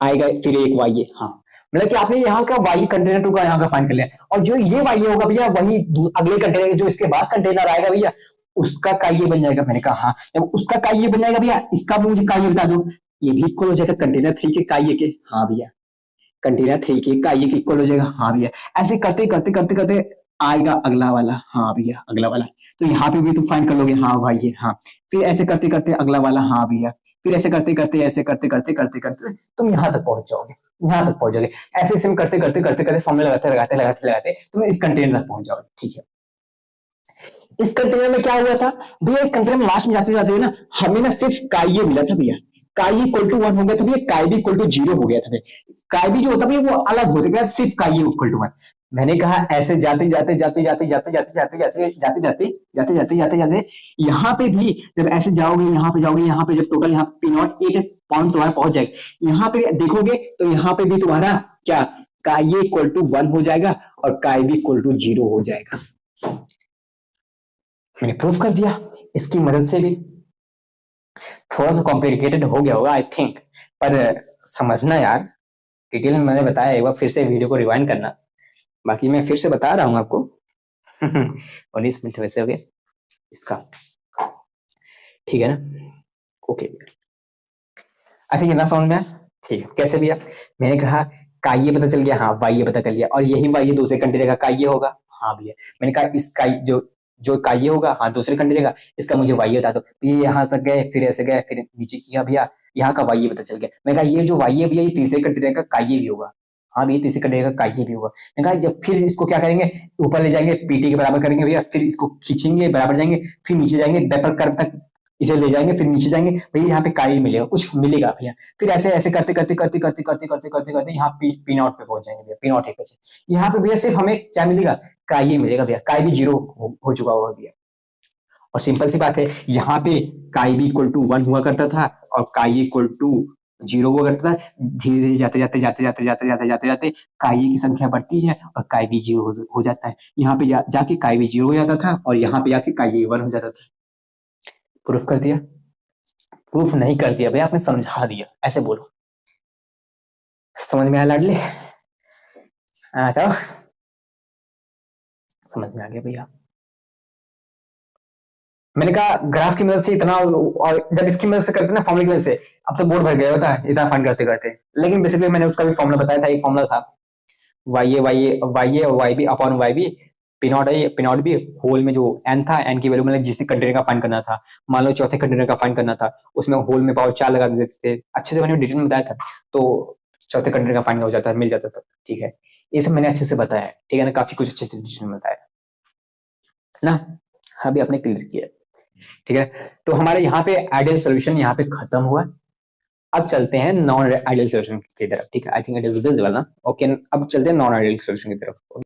आएगा फिर एक वाई है, हाँ मतलब कि आपने यहाँ का वाई कंटेनर टू का यहाँ का फाइंड कर लिया, और जो ये वाई होगा भैया वही अगले कंटेनर, जो इसके बाद कंटेनर आएगा भैया उसका काइये बन जाएगा। मैंने कहा हाँ, जब उसका काइये बन जाएगा भैया, इसका भी मुझे काइये बता दो, ये भी इक्वल हो जाएगा कंटेनर थ्री के काइये के, हाँ भैया कंटेनर थ्री के काइये के इक्वल हो जाएगा, हाँ भैया ऐसे करते करते करते करते आएगा अगला वाला, हाँ भैया अगला वाला, तो यहाँ पे भी तुम फाइंड कर लोगे, हाँ भाई ये, हाँ फिर ऐसे करते करते अगला वाला, हाँ भैया फिर ऐसे करते करते ऐसे करते करते करते करते तुम यहाँ तक पहुंच जाओगे, यहाँ तक पहुंच जाओगे, ऐसे सिम करते करते करते करते फॉर्मूला लगाते लगाते लगाते लगाते तुम इस कंटेनर तक पहुंच जाओगे, ठीक है। इस कंटेनर में क्या हुआ था भैया, इस कंटेनर में लास्ट में जाते जाते ना हमें ना सिर्फ काइये मिला था भैया, काई इक्वल टू 1 हो गया था भैया, काई भी इक्वल टू 0 हो गया था भैया, काई भी जो होता भैया वो अलग हो गया, सिर्फ काई इक्वल टू 1। मैंने कहा ऐसे जाते जाते जाते जाते जाते जाते जाते जाते जाते जाते जाते जाते जाते जाते यहाँ पे भी जब ऐसे जाओगे, यहाँ पे जाओगे, यहाँ पे जब टोटल यहाँ पी नॉट एक पॉइंट तुम्हारा पहुंच जाएगा, यहाँ पे देखोगे तो यहाँ पे भी तुम्हारा क्या काई इक्वल टू 1 हो जाएगा और काई भी इक्वल टू 0 हो जाएगा। मैंने प्रूफ कर दिया इसकी मदद से भी। थोड़ा सा कॉम्प्लिकेटेड हो गया होगा आई थिंक, पर समझना यार, डिटेल में मैंने बताया, एक बार फिर से वीडियो को रिवाइंड करना। बाकी मैं फिर से बता रहा हूँ आपको। 19 मिनट वैसे हो गए इसका, ठीक है ना? ओके, आई थिंक इतना समझ में आया। ठीक है, कैसे भैया? मैंने कहा काय पता चल गया, हाँ वाई पता कर लिया, और यही वाई दूसरे कंट्री का काय होगा। हाँ भैया, मैंने कहा इस काय जो जो काय होगा, हाँ दूसरे कंट्री का, इसका मुझे वाई बता दो। ये यहाँ तक गए, फिर ऐसे गए, फिर नीचे किया भैया, यहाँ का वाई पता चल गया। मैंने कहा ये जो वाई है भैया, ये तीसरे कंट्री का काय भी होगा। हाँ भैया, तीसरे कंट्री का काय भी होगा। मैंने कहा जब फिर इसको क्या करेंगे, ऊपर ले जाएंगे, पीटी के बराबर करेंगे भैया, फिर इसको खींचेंगे, बराबर जाएंगे, फिर नीचे जाएंगे, बेपर कर्व तक इसे ले जाएंगे, फिर नीचे जाएंगे भैया, यहाँ पे काय मिलेगा, कुछ मिलेगा भैया। फिर ऐसे ऐसे करते करते करते करते करते करते करते करते यहाँ पी नॉट पे पहुंच जाएंगे भैया, पी नॉट एक बचे। यहाँ पे भैया सिर्फ हमें क्या मिलेगा, काय ही मिलेगा भैया, काय भी जीरो हो चुका होगा भैया। और सिंपल सी बात है, यहाँ पे काय भी इक्वल टू 1 हुआ करता था, और काय इक्वल टू 0 हुआ करता था। धीरे धीरे जाते जाते जाते जाते जाते जाते जाते जाते काय की संख्या बढ़ती है, और काय भी 0 हो जाता है। यहाँ पे जाके काय भी 0 हो जाता था, और यहाँ पे जाके काय 1 हो जाता था। प्रूफ कर दिया? प्रूफ नहीं कर दिया भैया, आपने समझा दिया, ऐसे बोलो। समझ में आया लाडले? तो समझ में आ गया भैया। मैंने कहा ग्राफ की मदद से इतना, और जब इसकी मदद से करते ना, फॉर्मूले की मदद से, अब तो बोर्ड भर गया होता है इतना फाइंड करते करते। लेकिन बेसिकली मैंने उसका भी फॉर्मूला बताया था, एक फॉर्मूला था वाई ए और Y B upon Y B, P not B whole में जो एन था, एन की वैल्यू मतलब जिस कंटेनर का फाइंड करना था, मान लो चौथे कंटेनर का फाइंड करना था, उसमें होल में पावर 4 लगा देते थे। अच्छे से मैंने डिटेल में बताया था, तो चौथे कंटेनर का फाइंड हो जाता, मिल जाता था। ठीक है, ये सब मैंने अच्छे से बताया, ठीक है ना, काफी कुछ अच्छे से डिटेल में बताया ना। अभी आपने क्लियर किया, ठीक है। तो हमारे यहाँ पे आइडियल सोल्यूशन यहाँ पे खत्म हुआ। अब चलते हैं नॉन आइडियल सोल्यूशन की तरफ, ठीक है। I think it is visible ना? ओके, अब चलते हैं नॉन आइडियल सोल्यूशन की तरफ।